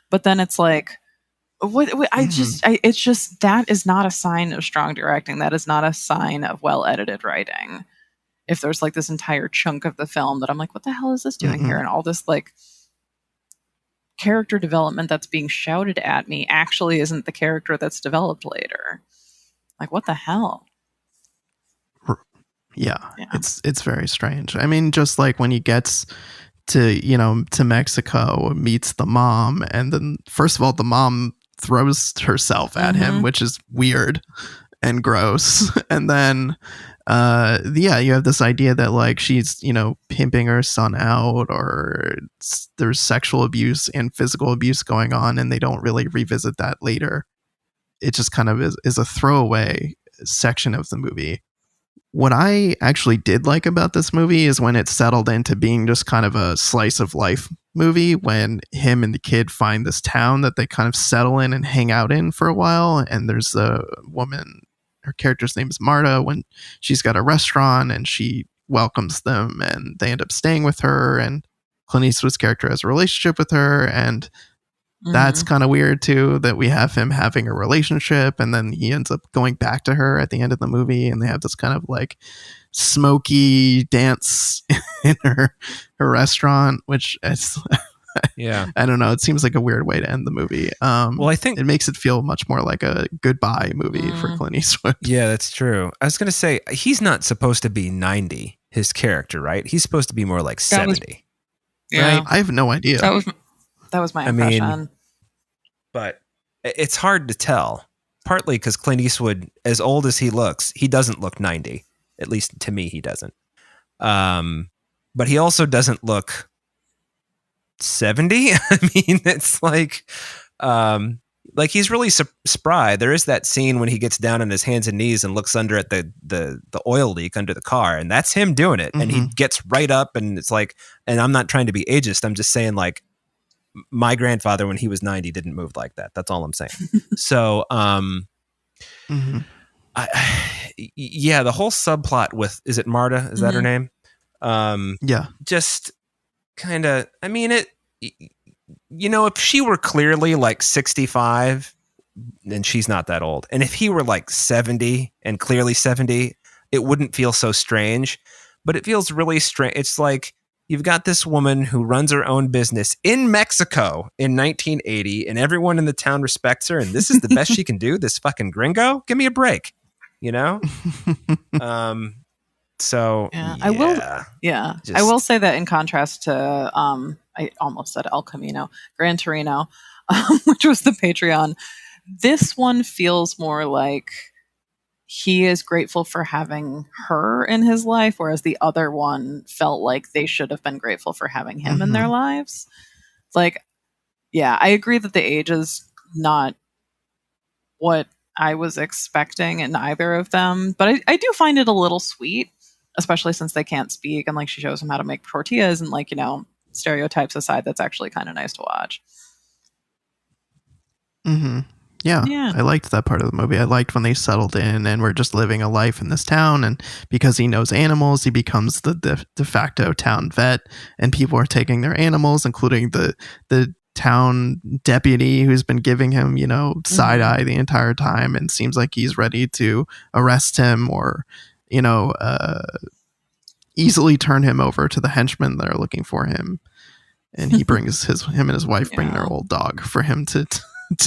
But then it's like, it's just, that is not a sign of strong directing. That is not a sign of well edited writing. If there's like this entire chunk of the film that I'm like, what the hell is this doing here? And all this like character development that's being shouted at me actually isn't the character that's developed later. Like, what the hell? Yeah. It's very strange. I mean, just like when he gets to Mexico, meets the mom, and then first of all the mom throws herself at him, which is weird and gross. And then you have this idea that like she's pimping her son out, or there's sexual abuse and physical abuse going on, and they don't really revisit that later. It just kind of is a throwaway section of the movie. What I actually did like about this movie is when it settled into being just kind of a slice of life movie, when him and the kid find this town that they kind of settle in and hang out in for a while. And there's a woman, her character's name is Marta, when she's got a restaurant and she welcomes them and they end up staying with her, and Clint Eastwood's character has a relationship with her. And that's kind of weird too, that we have him having a relationship and then he ends up going back to her at the end of the movie, and they have this kind of like smoky dance in her restaurant, which is I don't know, it seems like a weird way to end the movie. Well, I think it makes it feel much more like a goodbye movie for Clint Eastwood. Yeah, that's true. I was gonna say, he's not supposed to be 90, his character, right? He's supposed to be more like 70. Right? I have no idea. That was my impression. I mean, but it's hard to tell, partly because Clint Eastwood, as old as he looks, he doesn't look 90. At least to me, he doesn't. But he also doesn't look 70. I mean, it's like he's really spry. There is that scene when he gets down on his hands and knees and looks under at the oil leak under the car, and that's him doing it. And he gets right up, and it's like, and I'm not trying to be ageist, I'm just saying, like, my grandfather when he was 90 didn't move like that. That's all I'm saying. So the whole subplot with, is it Marta? Is that her name? Just kind of, I mean, if she were clearly like 65, and she's not that old. And if he were like 70 and clearly 70, it wouldn't feel so strange, but it feels really strange. It's like you've got this woman who runs her own business in Mexico in 1980, and everyone in the town respects her, and this is the best she can do, this fucking gringo? Give me a break, you know? So, I will. Yeah, I will say that in contrast to, I almost said El Camino, Gran Torino, which was the Patreon. This one feels more like he is grateful for having her in his life, whereas the other one felt like they should have been grateful for having him in their lives. Like, yeah, I agree that the age is not what I was expecting in either of them, but I do find it a little sweet, especially since they can't speak, and like she shows him how to make tortillas, and like, stereotypes aside, that's actually kind of nice to watch. Yeah, I liked that part of the movie. I liked when they settled in and were just living a life in this town, and because he knows animals, he becomes the de facto town vet, and people are taking their animals, including the town deputy who's been giving him, side eye the entire time, and seems like he's ready to arrest him or, easily turn him over to the henchmen that are looking for him. And he brings him and his wife bring their old dog for him to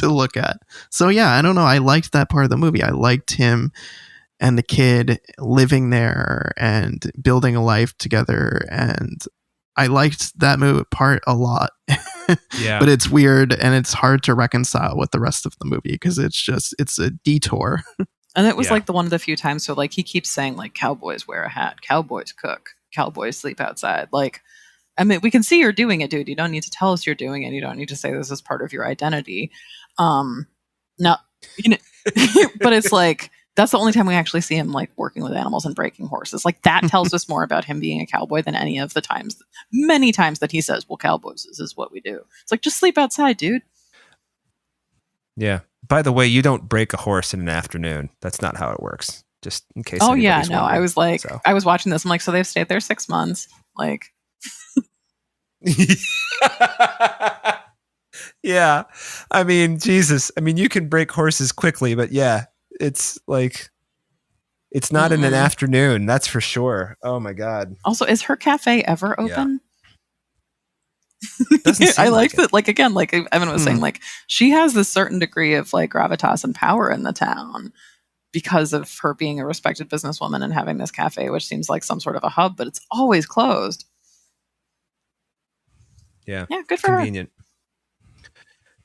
look at. So yeah, I don't know. I liked that part of the movie. I liked him and the kid living there and building a life together, and I liked that part a lot. Yeah. But it's weird and it's hard to reconcile with the rest of the movie because it's a detour. And it was like the one of the few times, so like he keeps saying like cowboys wear a hat, cowboys cook, cowboys sleep outside. Like, I mean, we can see you're doing it, dude. You don't need to tell us you're doing it. You don't need to say this is part of your identity. No, but it's like that's the only time we actually see him like working with animals and breaking horses. Like that tells us more about him being a cowboy than any of the many times that he says, "Well, cowboys, this is what we do." It's like, just sleep outside, dude. Yeah. By the way, you don't break a horse in an afternoon. That's not how it works. Just in case. Oh yeah, no. wondering. I was like, I was watching this. I'm like, so they've stayed there 6 months. Like, yeah. I mean, Jesus. I mean, you can break horses quickly, but yeah, it's like, it's not in an afternoon. That's for sure. Oh my God. Also, is her cafe ever open? Yeah. I like that. Like, again, like Evan was saying, like she has this certain degree of like gravitas and power in the town because of her being a respected businesswoman and having this cafe, which seems like some sort of a hub, but it's always closed. Yeah. Yeah. Good for Convenient.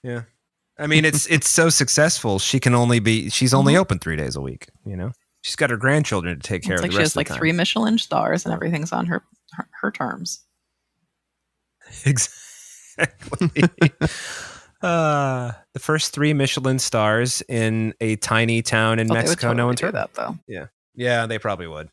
Yeah. I mean, it's so successful. She's only open 3 days a week. She's got her grandchildren to take care of. Like the she rest has like 3 Michelin stars and everything's on her terms. Exactly. The first 3 Michelin stars in a tiny town in Mexico. No one's heard that though. Yeah, they probably would.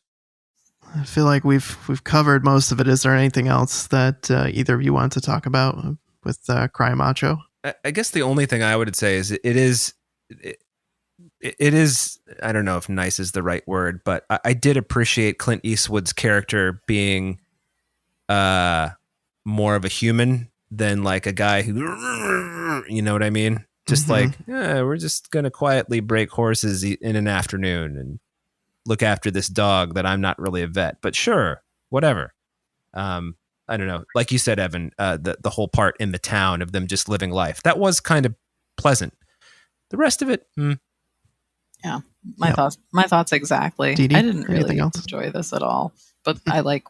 I feel like we've covered most of it. Is there anything else that either of you want to talk about with Cry Macho? I guess the only thing I would say is it is. I don't know if nice is the right word, but I did appreciate Clint Eastwood's character being more of a human than like a guy who, you know what I mean? Just like, we're just going to quietly break horses in an afternoon and look after this dog that I'm not really a vet, but sure, whatever. I don't know. Like you said, Evan, the whole part in the town of them just living life, that was kind of pleasant. The rest of it, yeah, my thoughts exactly. Dee Dee, I didn't really else? enjoy this at all, but I like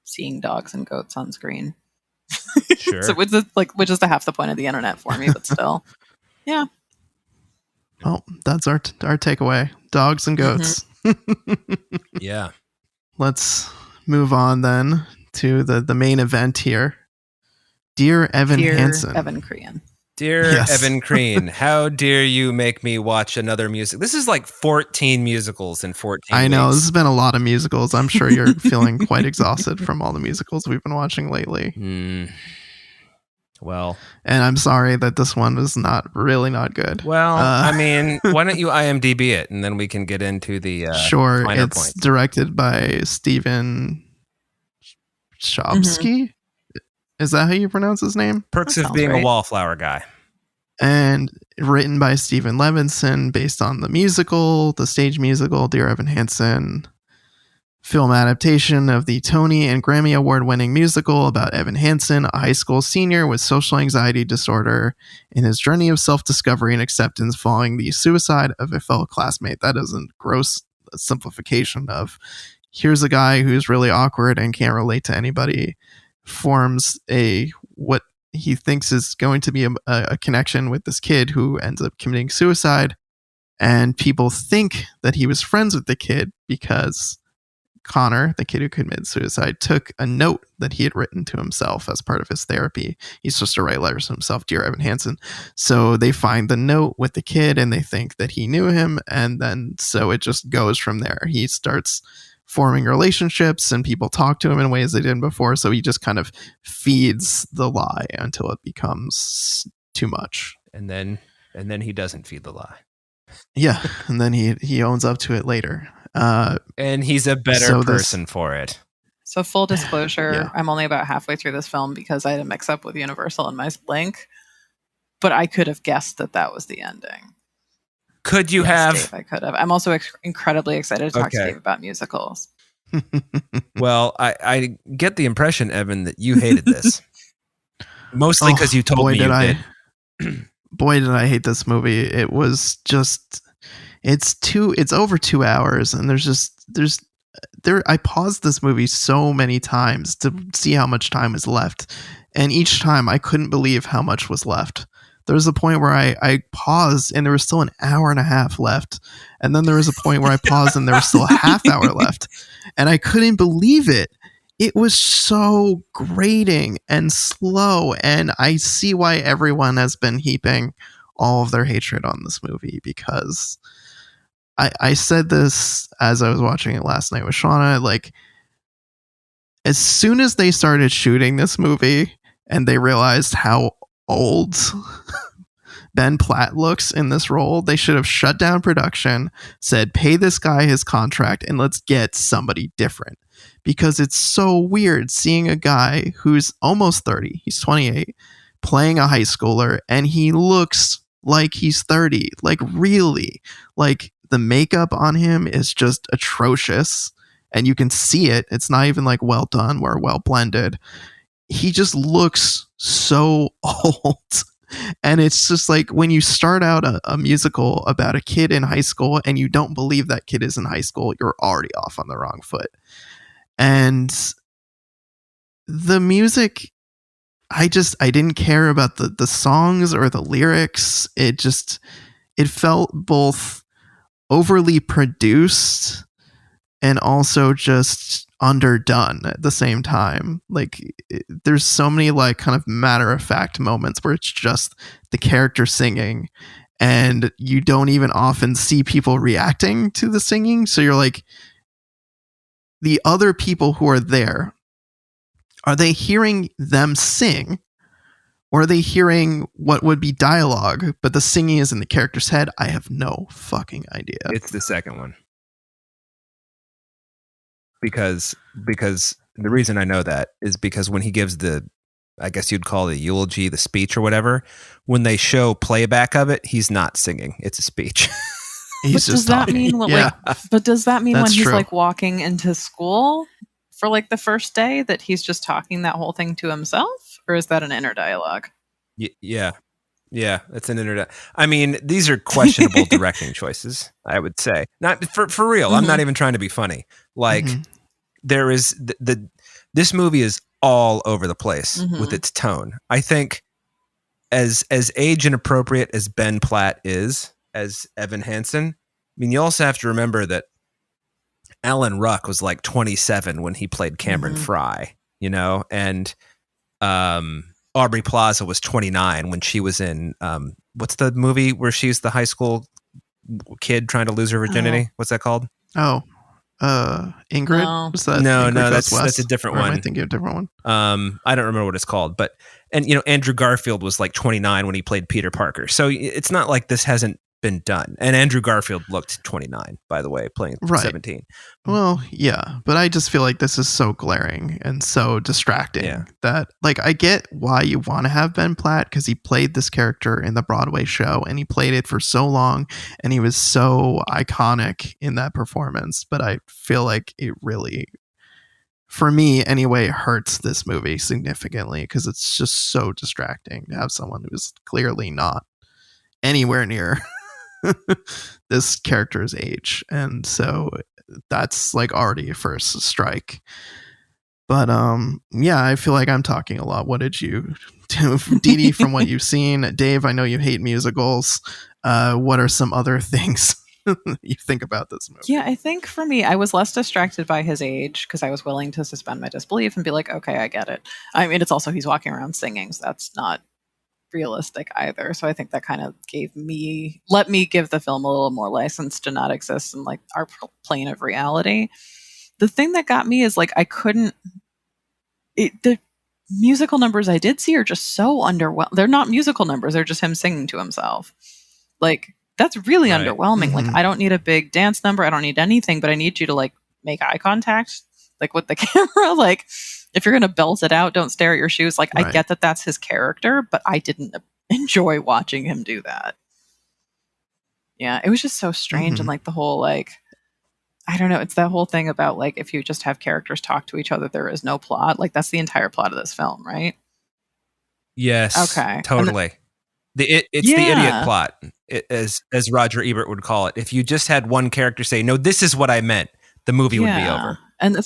seeing dogs and goats on screen. Sure. So which is the half the point of the internet for me, but still, yeah. Well, that's our takeaway: dogs and goats. Yeah. Let's move on then to the main event here. Dear Evan Hansen. Evan Crean. Dear Evan Crean, how dare you make me watch another music? This is like 14 musicals in 14 I know, weeks. this has been a lot of musicals. I'm sure you're feeling quite exhausted from all the musicals we've been watching lately. Well. And I'm sorry that this one was not good. Well, I mean, why don't you IMDb it, and then we can get into the sure, finer it's points. Directed by Steven Chbosky. Is that how you pronounce his name? Perks of being right. a wallflower guy. And written by Stephen Levinson, based on the stage musical Dear Evan Hansen, film adaptation of the Tony and Grammy Award-winning musical about Evan Hansen, a high school senior with social anxiety disorder, in his journey of self-discovery and acceptance following the suicide of a fellow classmate. That is a gross simplification of, here's a guy who's really awkward and can't relate to anybody, forms what he thinks is going to be a connection with this kid who ends up committing suicide, and people think that he was friends with the kid because Connor, the kid who committed suicide, took a note that he had written to himself as part of his therapy. He's supposed to write letters to himself, Dear Evan Hansen. So they find the note with the kid and they think that he knew him. And then so it just goes from there. He starts forming relationships and people talk to him in ways they didn't before. So he just kind of feeds the lie until it becomes too much. And then he doesn't feed the lie. Yeah. And then he owns up to it later. And he's a better person for it. So full disclosure, Yeah. I'm only about halfway through this film because I had a mix up with Universal in my link, but I could have guessed that was the ending. Could you Yes, have? Dave, I could have. I'm also incredibly excited to talk to Okay. Dave about musicals. Well, I get the impression, Evan, that you hated this. Mostly because you told me you did. Boy, did I hate this movie. It was just, it's over 2 hours, and I paused this movie so many times to see how much time is left. And each time I couldn't believe how much was left. There was a point where I paused and there was still an hour and a half left. And then there was a point where I paused and there was still a half hour left. And I couldn't believe it. It was so grating and slow. And I see why everyone has been heaping all of their hatred on this movie, because I said this as I was watching it last night with Shauna, like, as soon as they started shooting this movie and they realized how old Ben Platt looks in this role, they should have shut down production, said, pay this guy his contract and let's get somebody different. Because it's so weird seeing a guy who's almost 30, he's 28, playing a high schooler, and he looks like he's 30. Like, really, like, the makeup on him is just atrocious, and you can see it. It's not even like well done or well blended. He just looks so old. And it's just like, when you start out a musical about a kid in high school and you don't believe that kid is in high school, you're already off on the wrong foot. And the music, I didn't care about the songs or the lyrics. It felt both overly produced and also just underdone at the same time. Like, there's so many like kind of matter-of-fact moments where it's just the character singing and you don't even often see people reacting to the singing. So you're like, the other people who are there, are they hearing them sing, or are they hearing what would be dialogue, but the singing is in the character's head? I have no fucking idea. It's the second one. Because the reason I know that is because when he gives I guess you'd call it a eulogy, the speech or whatever, when they show playback of it, he's not singing. It's a speech. He's Does that mean but does that mean That's when he's true. like walking into school for like the first day that he's just talking that whole thing to himself, or is that an inner dialogue? Yeah, it's an internet. I mean, these are questionable directing choices, I would say. Not for real. Mm-hmm. I'm not even trying to be funny. Like, Mhm. there is this movie is all over the place with its tone. I think as age inappropriate as Ben Platt is as Evan Hansen, I mean, you also have to remember that Alan Ruck was like 27 when he played Cameron Fry, you know, and Aubrey Plaza was 29 when she was in what's the movie where she's the high school kid trying to lose her virginity? What's that called? Ingrid? No. Was that No, Ingrid Goes that's West? a different Or am one. I thinking of a different one? I don't remember what it's called, but, and you know, Andrew Garfield was like 29 when he played Peter Parker. So it's not like this hasn't been done. And Andrew Garfield looked 29, by the way, playing Right. 17. Well, yeah, but I just feel like this is so glaring and so distracting that, like, I get why you want to have Ben Platt because he played this character in the Broadway show and he played it for so long and he was so iconic in that performance. But I feel like it really, for me anyway, hurts this movie significantly because it's just so distracting to have someone who's clearly not anywhere near this character's age, and so that's like already a first strike. But yeah, I feel like I'm talking a lot. What did you do, Dee Dee, from what you've seen? Dave, I know you hate musicals. What are some other things you think about this movie? Yeah, I think for me, I was less distracted by his age because I was willing to suspend my disbelief and be like, okay, I get it. I mean, it's also he's walking around singing, so that's not realistic either. So I think that kind of let me give the film a little more license to not exist in like our plane of reality. The thing that got me is like the musical numbers I did see are just so underwhelming. They're not musical numbers, they're just him singing to himself. Like that's really underwhelming. Mm-hmm. Like I don't need a big dance number, I don't need anything, but I need you to like make eye contact like with the camera. Like if you're going to belt it out, don't stare at your shoes. Like, Right. I get that that's his character, but I didn't enjoy watching him do that. Yeah, it was just so strange. And like the whole, like, I don't know, it's that whole thing about like, if you just have characters talk to each other, there is no plot. Like, that's the entire plot of this film, right? Yes. Okay. Totally. It's the idiot plot, as Roger Ebert would call it. If you just had one character say, no, this is what I meant, the movie would be over. And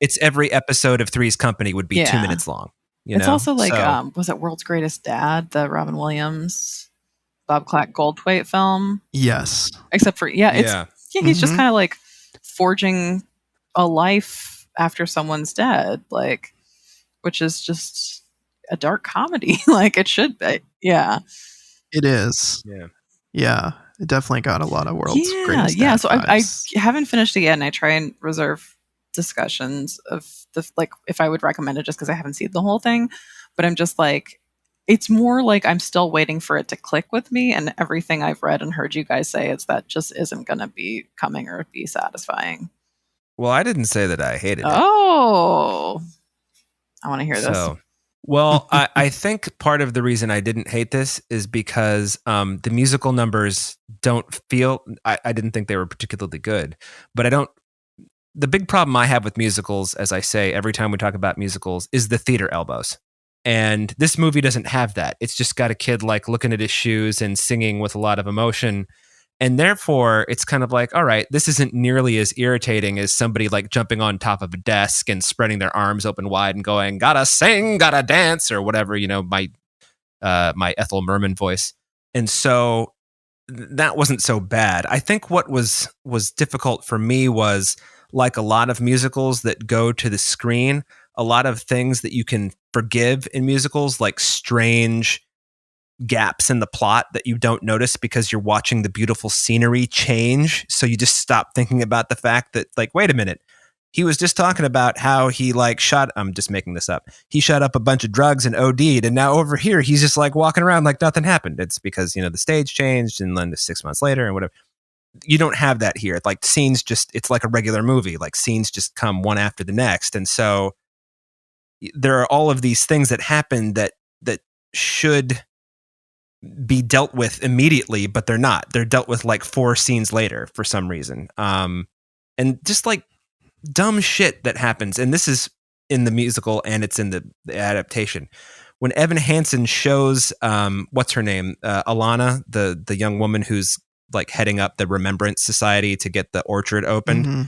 it's every episode of Three's Company would be 2 minutes long. It's also like, was it World's Greatest Dad, the Robin Williams, Bob Clark Goldthwait film? Yes. Except for, he's just kind of like forging a life after someone's dead, like, which is just a dark comedy. Like it should be. Yeah. It is. Yeah. Yeah. It definitely got a lot of World's Greatest Dad So I vibes. haven't finished it yet, and I try and reserve discussions of the like if I would recommend it just because I haven't seen the whole thing. But I'm just like, it's more like I'm still waiting for it to click with me, and everything I've read and heard you guys say is that just isn't going to be coming or be satisfying. Well, I didn't say that I hated it. Oh, I want to hear this. Well, I think part of the reason I didn't hate this is because the musical numbers don't feel, I didn't think they were particularly good, but the big problem I have with musicals, as I say every time we talk about musicals, is the theater elbows. And this movie doesn't have that. It's just got a kid like looking at his shoes and singing with a lot of emotion. And therefore, it's kind of like, all right, this isn't nearly as irritating as somebody like jumping on top of a desk and spreading their arms open wide and going, gotta sing, gotta dance, or whatever, my Ethel Merman voice. And so that wasn't so bad. I think what was difficult for me was, like a lot of musicals that go to the screen, a lot of things that you can forgive in musicals, like strange gaps in the plot that you don't notice because you're watching the beautiful scenery change. So you just stop thinking about the fact that, like, wait a minute, he was just talking about how he I'm just making this up. He shot up a bunch of drugs and OD'd. And now over here, he's just like walking around like nothing happened. It's because, the stage changed and then 6 months later and whatever. You don't have that here. Like scenes it's like a regular movie. Like scenes just come one after the next. And so there are all of these things that happen that should be dealt with immediately, but they're not. They're dealt with like 4 scenes later for some reason. And just like dumb shit that happens. And this is in the musical and it's in the adaptation. When Evan Hansen shows, what's her name? Alana, the young woman who's like heading up the Remembrance Society to get the orchard opened. Mm-hmm.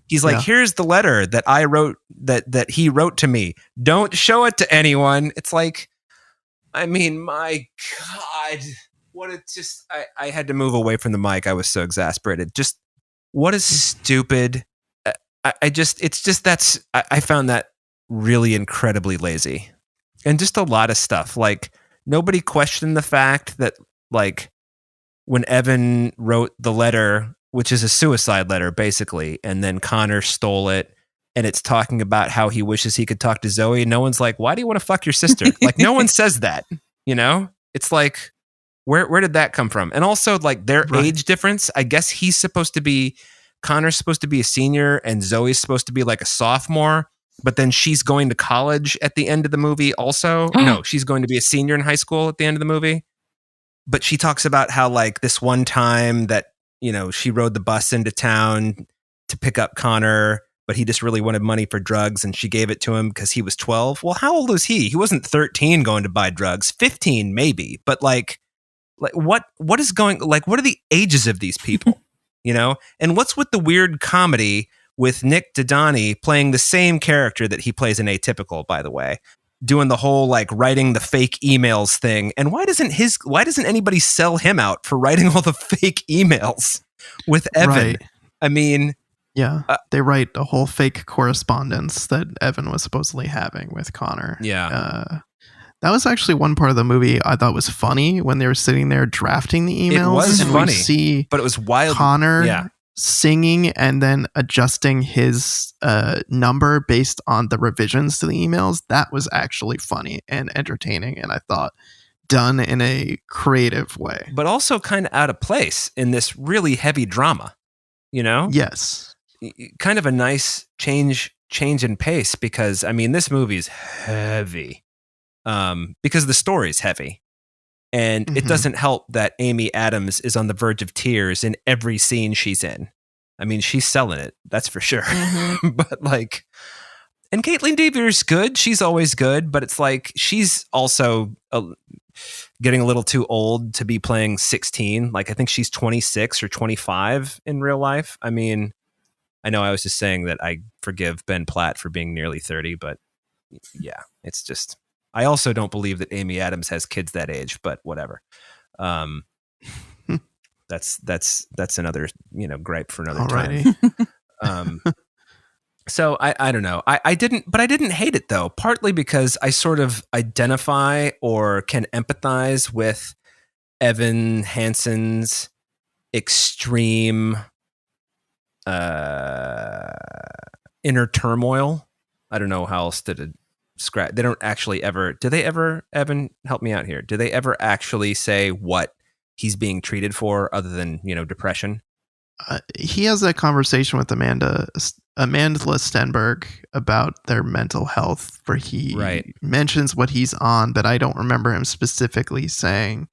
He's like, here's the letter that I wrote, that he wrote to me. Don't show it to anyone. It's like, I mean, my God, what it just, I had to move away from the mic. I was so exasperated. Just what is stupid. I found that really incredibly lazy. And just a lot of stuff. Like nobody questioned the fact that like when Evan wrote the letter, which is a suicide letter basically, and then Connor stole it, and it's talking about how he wishes he could talk to Zoe. No one's like, why do you want to fuck your sister? Like no one says that, It's like, Where did that come from? And also, like, their Right. age difference. I guess Connor's supposed to be a senior and Zoe's supposed to be like a sophomore, but then she's going to college at the end of the movie also. No, she's going to be a senior in high school at the end of the movie. But she talks about how, like, this one time that, you know, she rode the bus into town to pick up Connor, but he just really wanted money for drugs and she gave it to him because he was 12. Well, how old was he? He wasn't 13 going to buy drugs, 15 maybe, but like what is going, like, what are the ages of these people? You know? And what's with the weird comedy with Nick Dodani playing the same character that he plays in Atypical, by the way, doing the whole like writing the fake emails thing? And why doesn't anybody sell him out for writing all the fake emails with Evan? Right. I mean, yeah, they write a whole fake correspondence that Evan was supposedly having with Connor. Yeah. That was actually one part of the movie I thought was funny when they were sitting there drafting the emails. It was and funny, we see but it was wild. Connor singing and then adjusting his number based on the revisions to the emails. That was actually funny and entertaining, and I thought done in a creative way. But also kind of out of place in this really heavy drama, you know? Yes. Kind of a nice change in pace, because I mean, this movie is heavy because the story's heavy, and it doesn't help that Amy Adams is on the verge of tears in every scene she's in. I mean, she's selling it, that's for sure. But like, and Caitlin Dever's good. She's always good, but it's like she's also getting a little too old to be playing 16. Like, I think she's 26 or 25 in real life. I mean, I know I was just saying that I forgive Ben Platt for being nearly 30, but yeah, it's just, I also don't believe that Amy Adams has kids that age, but whatever. That's another, you know, gripe for another time. So I don't know. I didn't hate it though, partly because I sort of identify or can empathize with Evan Hansen's extreme inner turmoil. I don't know how else to describe. They don't actually ever. Do they ever? Evan, help me out here. Do they ever actually say what he's being treated for, other than, you know, depression? He has that conversation with Amanda Stenberg about their mental health, where he mentions what he's on, but I don't remember him specifically saying.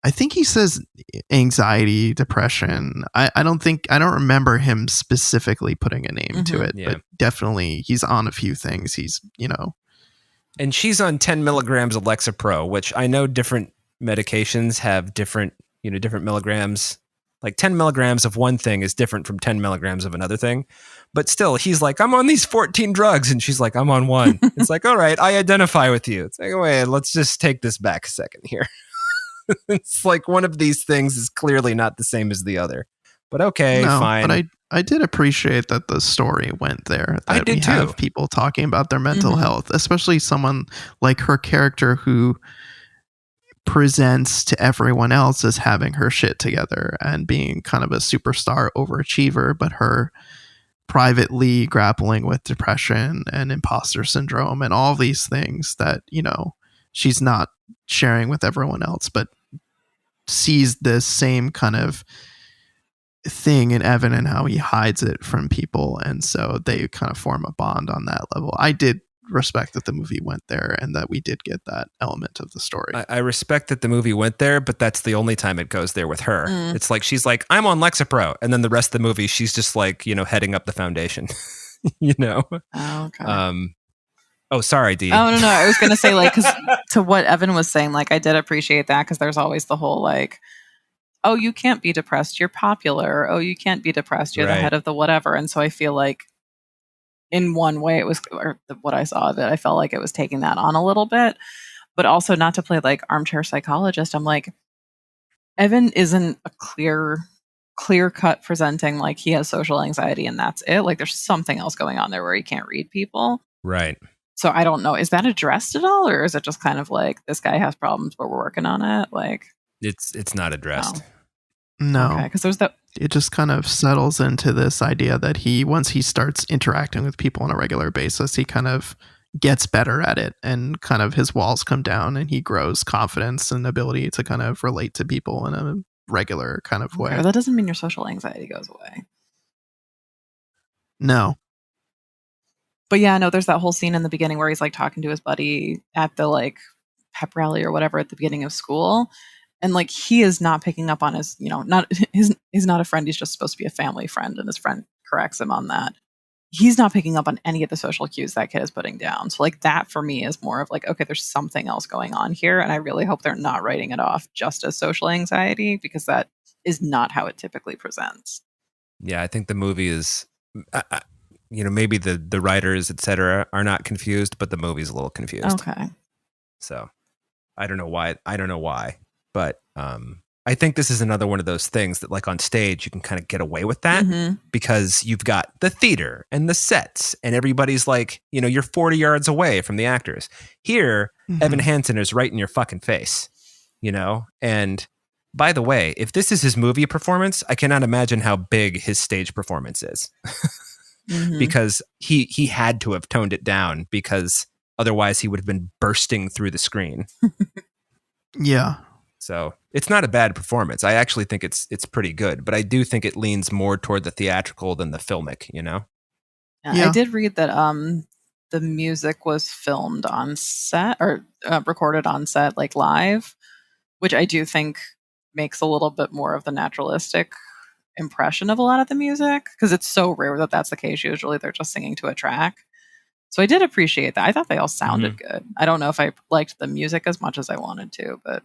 I think he says anxiety, depression. I don't remember him specifically putting a name to it, but definitely he's on a few things. He's, you know. And she's on 10 milligrams of Lexapro, which I know different medications have different milligrams. Like 10 milligrams of one thing is different from 10 milligrams of another thing. But still, he's like, I'm on these 14 drugs. And she's like, I'm on one. It's like, all right, I identify with you. It's like, wait, let's just take this back a second here. It's like one of these things is clearly not the same as the other. But okay, fine. But I did appreciate that the story went there. That I did too. Have people talking about their mental health, especially someone like her character who presents to everyone else as having her shit together and being kind of a superstar overachiever, but her privately grappling with depression and imposter syndrome and all these things that, you know, she's not sharing with everyone else, but sees this same kind of thing in Evan and how he hides it from people. And so they kind of form a bond on that level. I did respect that the movie went there and that we did get that element of the story. I respect that the movie went there, but that's the only time it goes there with her. It's like, she's like, I'm on Lexapro. And then the rest of the movie, she's just like, you know, heading up the foundation, you know? Oh, okay. Oh, sorry, Dee. Oh, no. I was going to say, like, because to what Evan was saying, like, I did appreciate that, because there's always the whole, like, oh, you can't be depressed, you're popular. Oh, you can't be depressed, you're the head of the whatever. And so I feel like in one way it was, or what I saw of it, I felt like it was taking that on a little bit, but also not to play like armchair psychologist. I'm like, Evan isn't a clear cut presenting like he has social anxiety and that's it. Like there's something else going on there where he can't read people. Right. So I don't know. Is that addressed at all? Or is it just kind of like, this guy has problems, but we're working on it? Like, it's not addressed. No. Okay. Because there's that. It just kind of settles into this idea that once he starts interacting with people on a regular basis, he kind of gets better at it, and kind of his walls come down, and he grows confidence and ability to kind of relate to people in a regular kind of way. Okay, that doesn't mean your social anxiety goes away. No. But yeah, no, there's that whole scene in the beginning where he's like talking to his buddy at the like pep rally or whatever at the beginning of school. And like he is not picking up on his, not he's not a friend, he's just supposed to be a family friend, and his friend corrects him on that. He's not picking up on any of the social cues that kid is putting down. So like that for me is more of like, okay, there's something else going on here. And I really hope they're not writing it off just as social anxiety, because that is not how it typically presents. Yeah, I think the movie is, maybe the writers, etc., are not confused, but the movie's a little confused. Okay. So I don't know why, but I think this is another one of those things that, like, on stage, you can kind of get away with that because you've got the theater and the sets, and everybody's like, you're 40 yards away from the actors. Here, Evan Hansen is right in your fucking face, And by the way, if this is his movie performance, I cannot imagine how big his stage performance is, because he had to have toned it down, because otherwise he would have been bursting through the screen. Yeah. So it's not a bad performance. I actually think it's pretty good, but I do think it leans more toward the theatrical than the filmic, Yeah. Yeah. I did read that the music was filmed on set or recorded on set, like live, which I do think makes a little bit more of the naturalistic impression of a lot of the music, because it's so rare that that's the case. Usually they're just singing to a track. So I did appreciate that. I thought they all sounded good. I don't know if I liked the music as much as I wanted to, but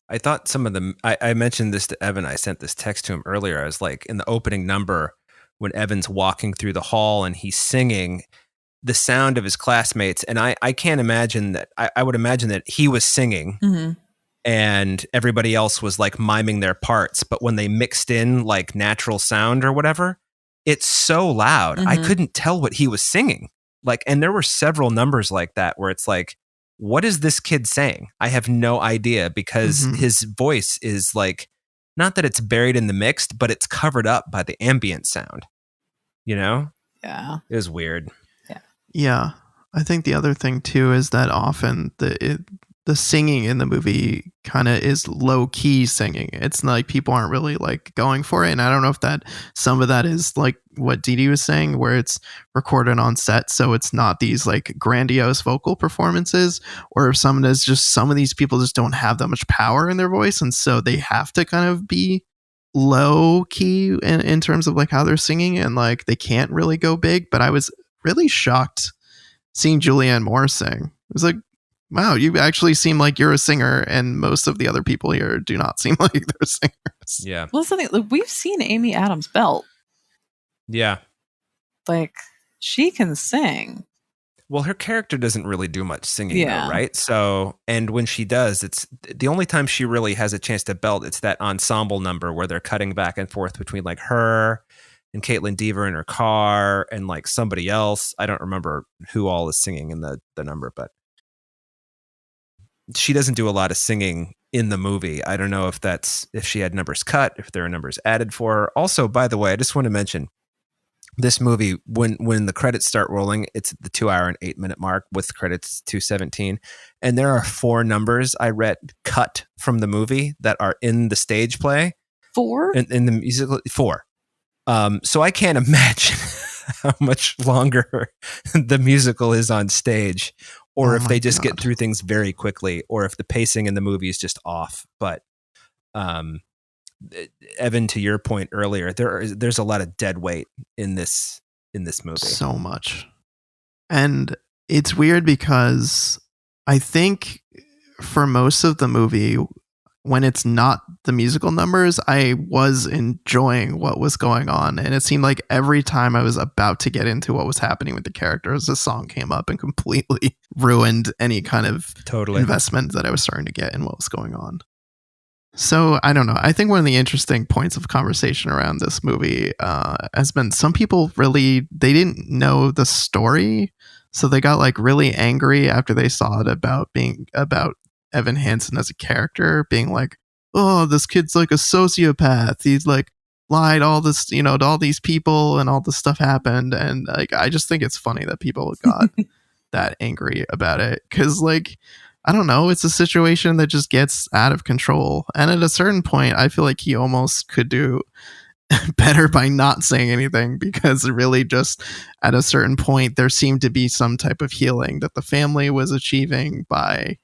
I thought some of them, I mentioned this to Evan. I sent this text to him earlier. I was like, in the opening number, when Evan's walking through the hall and he's singing, the sound of his classmates, and I can't imagine that. I would imagine that he was singing and everybody else was like miming their parts. But when they mixed in like natural sound or whatever, it's so loud. I couldn't tell what he was singing. Like, and there were several numbers like that where it's like, what is this kid saying? I have no idea, because his voice is like, not that it's buried in the mixed, but it's covered up by the ambient sound, Yeah. It was weird. Yeah. I think the other thing too is that often the singing in the movie kind of is low key singing. It's like people aren't really like going for it. And I don't know if that some of that is like what Dee was saying, where it's recorded on set, so it's not these like grandiose vocal performances, or if some of these people just don't have that much power in their voice, and so they have to kind of be low key in terms of like how they're singing, and like they can't really go big. But I was really shocked seeing Julianne Moore sing. It was like, wow, you actually seem like you're a singer, and most of the other people here do not seem like they're singers. Yeah. Well, that's the thing. We've seen Amy Adams belt. Yeah. Like, she can sing. Well, her character doesn't really do much singing, though, right? So, and when she does, it's the only time she really has a chance to belt. It's that ensemble number where they're cutting back and forth between like her and Caitlin Dever in her car and like somebody else. I don't remember who all is singing in the number, but she doesn't do a lot of singing in the movie. I don't know if she had numbers cut, if there are numbers added for her. Also, by the way, I just want to mention this movie, when the credits start rolling, it's the 2 hour and 8 minute mark with credits 2:17. And there are 4 numbers I read cut from the movie that are in the stage play. 4? In the musical, 4. So I can't imagine how much longer the musical is on stage, or if they just get through things very quickly, or if the pacing in the movie is just off. But Evan, to your point earlier, there's a lot of dead weight in this movie. So much. And it's weird because I think for most of the movie, when it's not the musical numbers, I was enjoying what was going on. And it seemed like every time I was about to get into what was happening with the characters, a song came up and completely ruined any kind of investment that I was starting to get in what was going on. So I don't know. I think one of the interesting points of conversation around this movie has been some people they didn't know the story. So they got like really angry after they saw it about Evan Hansen as a character, being like, oh, this kid's like a sociopath. He's like lied all this, to all these people, and all this stuff happened. And like, I just think it's funny that people got that angry about it, because like I don't know, it's a situation that just gets out of control, and at a certain point I feel like he almost could do better by not saying anything, because really just at a certain point there seemed to be some type of healing that the family was achieving by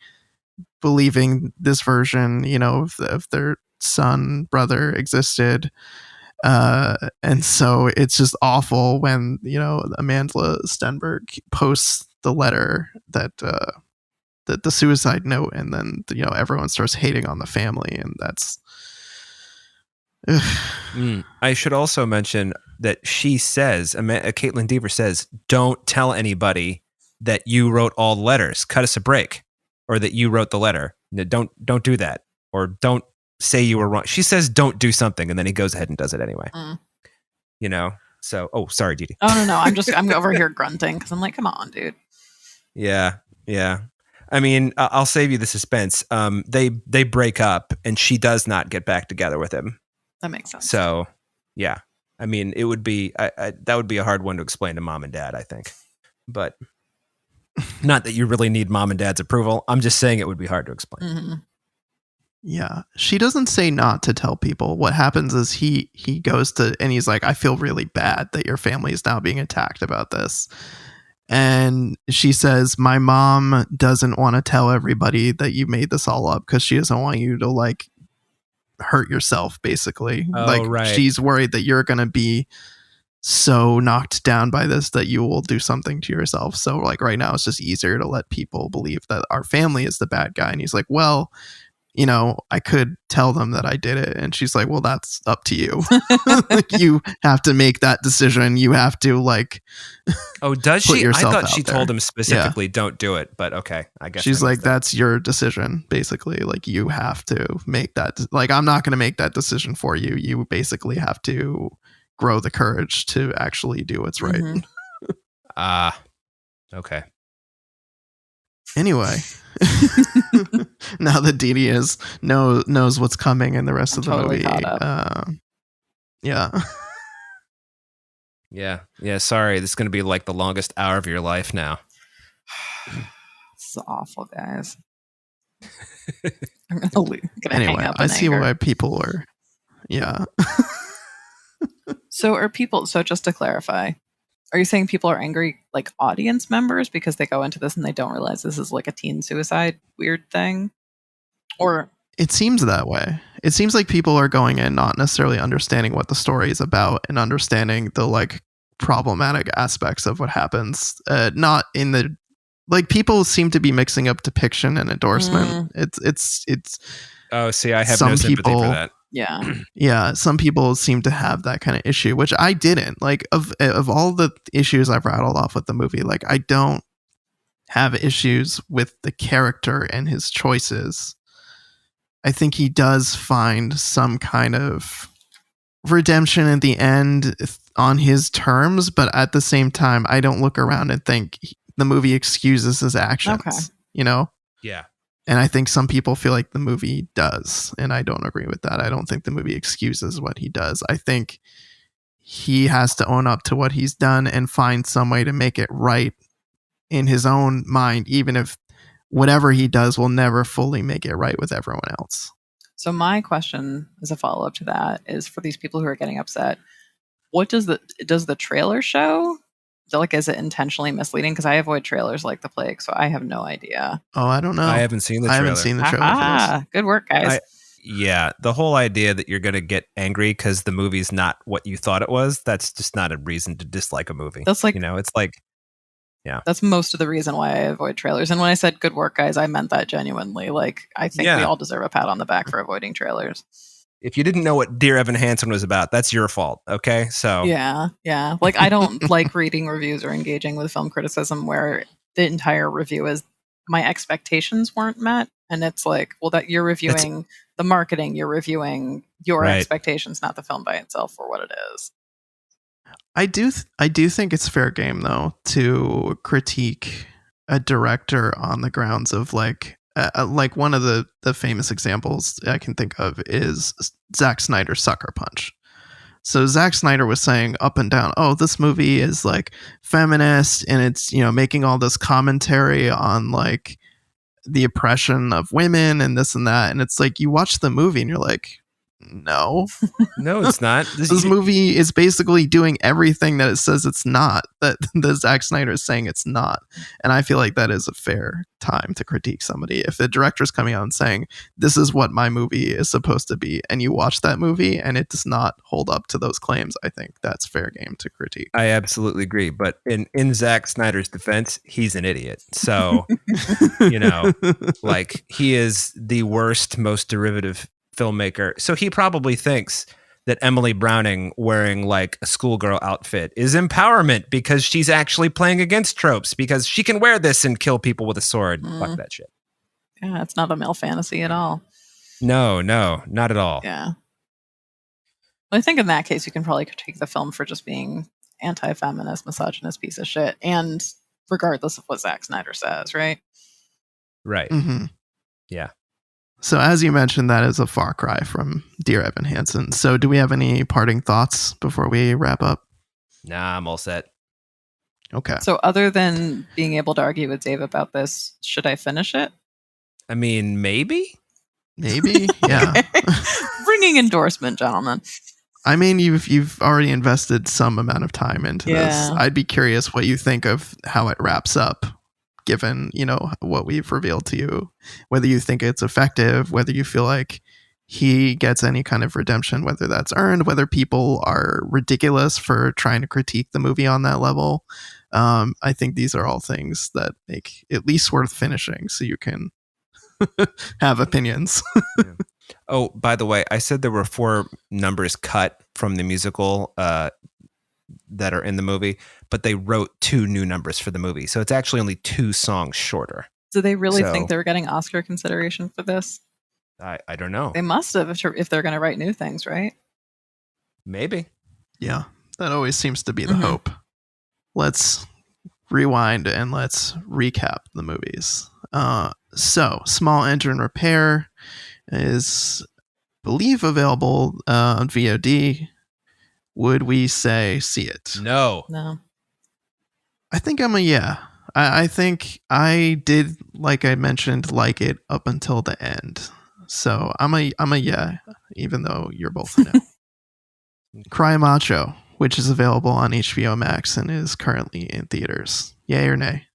believing this version, you know, of their son brother existed. And so it's just awful when, you know, Amanda Stenberg posts the letter that the suicide note, and then, you know, everyone starts hating on the family, and that's I should also mention that she says, Caitlin Deaver says, don't tell anybody that you wrote all the letters. Cut us a break, or that you wrote the letter. No, don't do that, or don't say you were wrong. She says, don't do something, and then he goes ahead and does it anyway. You know. So, sorry, Didi. Oh no, I'm over here grunting because I'm like, come on, dude. Yeah. I mean, I'll save you the suspense. They break up, and she does not get back together with him. That makes sense. So, yeah. I mean, it would be that would be a hard one to explain to mom and dad, I think. But not that you really need mom and dad's approval. I'm just saying it would be hard to explain. Mm-hmm. Yeah, she doesn't say not to tell people. What happens is he goes to, and he's like, I feel really bad that your family is now being attacked about this. And she says, my mom doesn't want to tell everybody that you made this all up because she doesn't want you to like hurt yourself, basically. Right. She's worried that you're going to be so knocked down by this that you will do something to yourself. So like right now it's just easier to let people believe that our family is the bad guy. And he's like, well, you know, I could tell them that I did it. And she's like, well, that's up to you. You have to make that decision. You have to like, does she? I thought she there. told him specifically, don't do it. But okay, I guess she's like, that's your decision, basically. Like, you have to make that. Like, I'm not going to make that decision for you. You basically have to grow the courage to actually do what's right. Okay. Anyway, now that Didi knows what's coming in the rest of the totally movie. Yeah. Yeah. Sorry, this is going to be like the longest hour of your life now. This is awful, guys. I'm gonna anyway, hang up I see anger. why people are. Yeah. So just to clarify, are you saying people are angry, like audience members, because they go into this and they don't realize this is like a teen suicide weird thing? Or it seems that way. It seems like people are going in not necessarily understanding what the story is about and understanding the like problematic aspects of what happens. Not in the like, people seem to be mixing up depiction and endorsement. It's. Oh, see, I have no sympathy for that. Yeah. Some people seem to have that kind of issue, which I didn't. Like, of all the issues I've rattled off with the movie, like, I don't have issues with the character and his choices. I think he does find some kind of redemption at the end on his terms, but at the same time, I don't look around and think the movie excuses his actions. Okay. You know? Yeah. And I think some people feel like the movie does, and I don't agree with that. I don't think the movie excuses what he does. I think he has to own up to what he's done and find some way to make it right in his own mind, even if whatever he does will never fully make it right with everyone else. So my question as a follow-up to that is, for these people who are getting upset, what does the trailer show? Like, is it intentionally misleading? Because I avoid trailers like the plague, so I have no idea. Oh, I don't know. I haven't seen the trailer. I haven't seen the trailer for this. Good work, guys. The whole idea that you're going to get angry because the movie's not what you thought it was, that's just not a reason to dislike a movie. That's like, you know, it's like, yeah. That's most of the reason why I avoid trailers. And when I said good work, guys, I meant that genuinely. Like, I think we all deserve a pat on the back for avoiding trailers. If you didn't know what Dear Evan Hansen was about, that's your fault. Okay. So yeah. Like, I don't like reading reviews or engaging with film criticism where the entire review is my expectations weren't met. And it's like, well, that you're reviewing the marketing, you're reviewing your expectations, not the film by itself for what it is. I do think it's fair game, though, to critique a director on the grounds of like one of the famous examples I can think of is Zack Snyder's Sucker Punch. So Zack Snyder was saying up and down, oh, this movie is like feminist and it's, making all this commentary on like the oppression of women and this and that. And it's like, you watch the movie and you're like, no, No, it's not. this movie is basically doing everything that it says it's not, that Zack Snyder is saying it's not. And I feel like that is a fair time to critique somebody. If the director's coming out and saying, this is what my movie is supposed to be, and you watch that movie and it does not hold up to those claims, I think that's fair game to critique. I absolutely agree. But in Zack Snyder's defense, he's an idiot. So, like he is the worst, most derivative filmmaker. So he probably thinks that Emily Browning wearing like a schoolgirl outfit is empowerment because she's actually playing against tropes because she can wear this and kill people with a sword. Fuck that shit. Yeah, it's not a male fantasy at all. No, not at all. Yeah. Well, I think in that case, you can probably critique the film for just being anti-feminist, misogynist piece of shit, and regardless of what Zack Snyder says, right? Right. Mm-hmm. Yeah. So as you mentioned, that is a far cry from Dear Evan Hansen. So do we have any parting thoughts before we wrap up? Nah, I'm all set. Okay. So other than being able to argue with Dave about this, should I finish it? I mean, maybe? Maybe, yeah. Ringing endorsement, gentlemen. I mean, you've already invested some amount of time into this. I'd be curious what you think of how it wraps up, given, what we've revealed to you, whether you think it's effective, whether you feel like he gets any kind of redemption, whether that's earned, whether people are ridiculous for trying to critique the movie on that level. I think these are all things that make at least worth finishing so you can have opinions. Yeah. Oh, by the way, I said there were 4 numbers cut from the musical that are in the movie, but they wrote 2 new numbers for the movie. So it's actually only 2 songs shorter. Do they really think they were getting Oscar consideration for this? I don't know. They must have if they're going to write new things, right? Maybe. Yeah, that always seems to be the hope. Let's rewind and let's recap the movies. So, Small Engine Repair is, I believe, available on VOD. Would we say see it? No. I think I'm a yeah. I think I did, like I mentioned, like it up until the end. So I'm a yeah, even though you're both a no. Cry Macho, which is available on HBO Max and is currently in theaters. Yay or nay?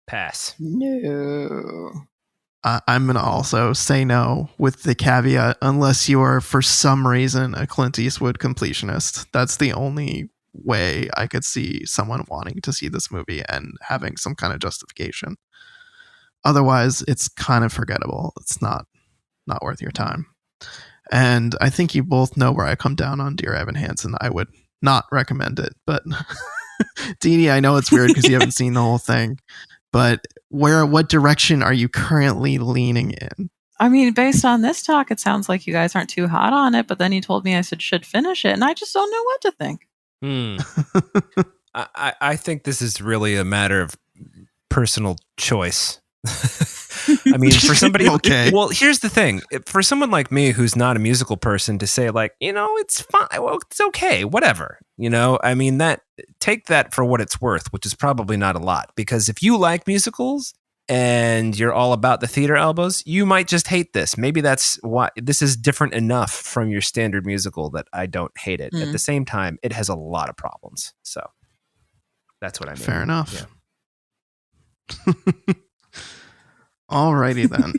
Pass. No. I'm going to also say no with the caveat, unless you are for some reason a Clint Eastwood completionist. That's the only way I could see someone wanting to see this movie and having some kind of justification. Otherwise, it's kind of forgettable. It's not worth your time. And I think you both know where I come down on Dear Evan Hansen. I would not recommend it. But Dee Dee, I know it's weird because you haven't seen the whole thing. But what direction are you currently leaning in? I mean, based on this talk, it sounds like you guys aren't too hot on it, but then you told me I should finish it, and I just don't know what to think. I think this is really a matter of personal choice. I mean, for somebody, okay. Well, here's the thing. For someone like me who's not a musical person to say like, it's fine. Well, it's okay. Whatever. I mean, take that for what it's worth, which is probably not a lot, because if you like musicals and you're all about the theater elbows, you might just hate this. Maybe that's why this is different enough from your standard musical that I don't hate it. At the same time, it has a lot of problems. So that's what I mean. Fair enough. Yeah. Alrighty then.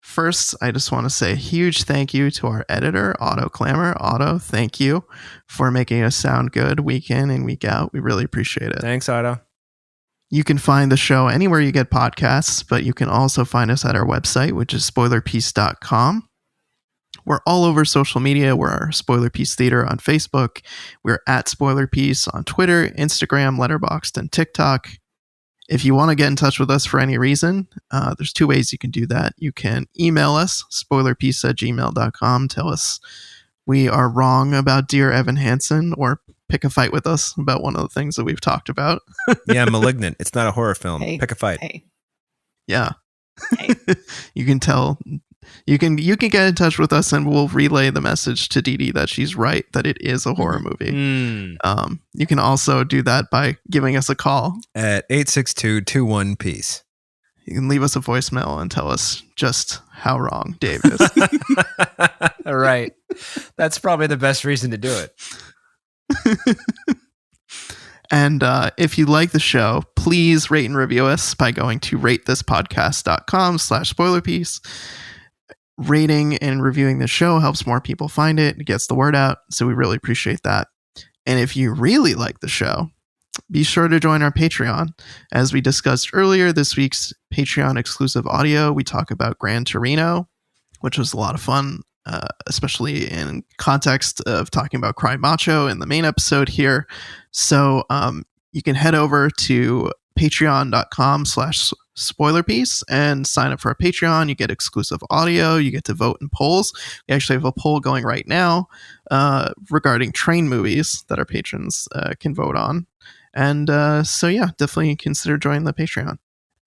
First, I just want to say a huge thank you to our editor, Otto Clamor. Otto, thank you for making us sound good week in and week out. We really appreciate it. Thanks, Otto. You can find the show anywhere you get podcasts, but you can also find us at our website, which is spoilerpiece.com. We're all over social media. We're our Spoiler Piece Theater on Facebook. We're at Spoiler Piece on Twitter, Instagram, Letterboxd, and TikTok. If you want to get in touch with us for any reason, there's 2 ways you can do that. You can email us, spoilerpiece@gmail.com. Tell us we are wrong about Dear Evan Hansen, or pick a fight with us about one of the things that we've talked about. Yeah, Malignant. It's not a horror film. Hey, Pick a fight. Hey. Yeah. Hey. You can tell You can get in touch with us and we'll relay the message to Dee Dee that she's right, that it is a horror movie. You can also do that by giving us a call at 862-21-PEACE. You can leave us a voicemail and tell us just how wrong Dave is. All right. That's probably the best reason to do it. And if you like the show, please rate and review us by going to ratethispodcast.com/spoilerpiece. Rating and reviewing the show helps more people find it. It gets the word out. So we really appreciate that. And if you really like the show, be sure to join our Patreon. As we discussed earlier, this week's Patreon exclusive audio, we talk about Gran Torino, which was a lot of fun, especially in context of talking about Cry Macho in the main episode here. So you can head over to patreon.com/spoilerpiece and sign up for our Patreon. You get exclusive audio. You get to vote in polls. We actually have a poll going right now regarding train movies that our patrons can vote on. And so, yeah, definitely consider joining the Patreon.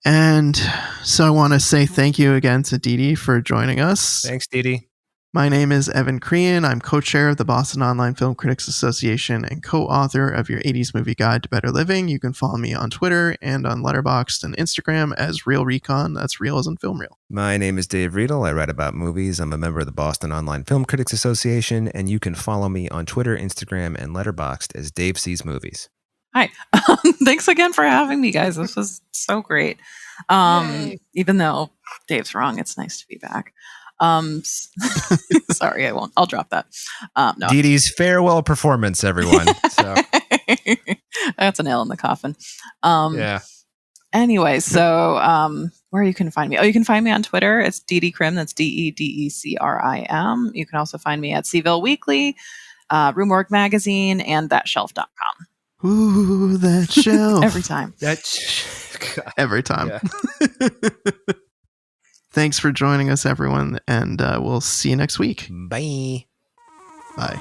And so I want to say thank you again to Dee Dee for joining us. Thanks, Dee Dee. My name is Evan Crean. I'm co-chair of the Boston Online Film Critics Association and co-author of your 80s Movie Guide to Better Living. You can follow me on Twitter and on Letterboxd and Instagram as Real Recon. That's real as in film reel. My name is Dave Riedel. I write about movies. I'm a member of the Boston Online Film Critics Association, and you can follow me on Twitter, Instagram, and Letterboxd as Dave Sees Movies. Hi. Thanks again for having me, guys. This was so great. Even though Dave's wrong, it's nice to be back. Sorry, I won't. I'll drop that. No. Dee Dee's farewell performance, everyone. So. That's a nail in the coffin. Yeah. Anyway, so where you can find me? Oh, you can find me on Twitter. It's Dee Dee Crim. That's DEDECRIM. You can also find me at Seville Weekly, Rue Morgue Magazine, and thatshelf.com. Ooh, that shelf. Every time. Every time. Yeah. Thanks for joining us, everyone, and we'll see you next week. Bye. Bye.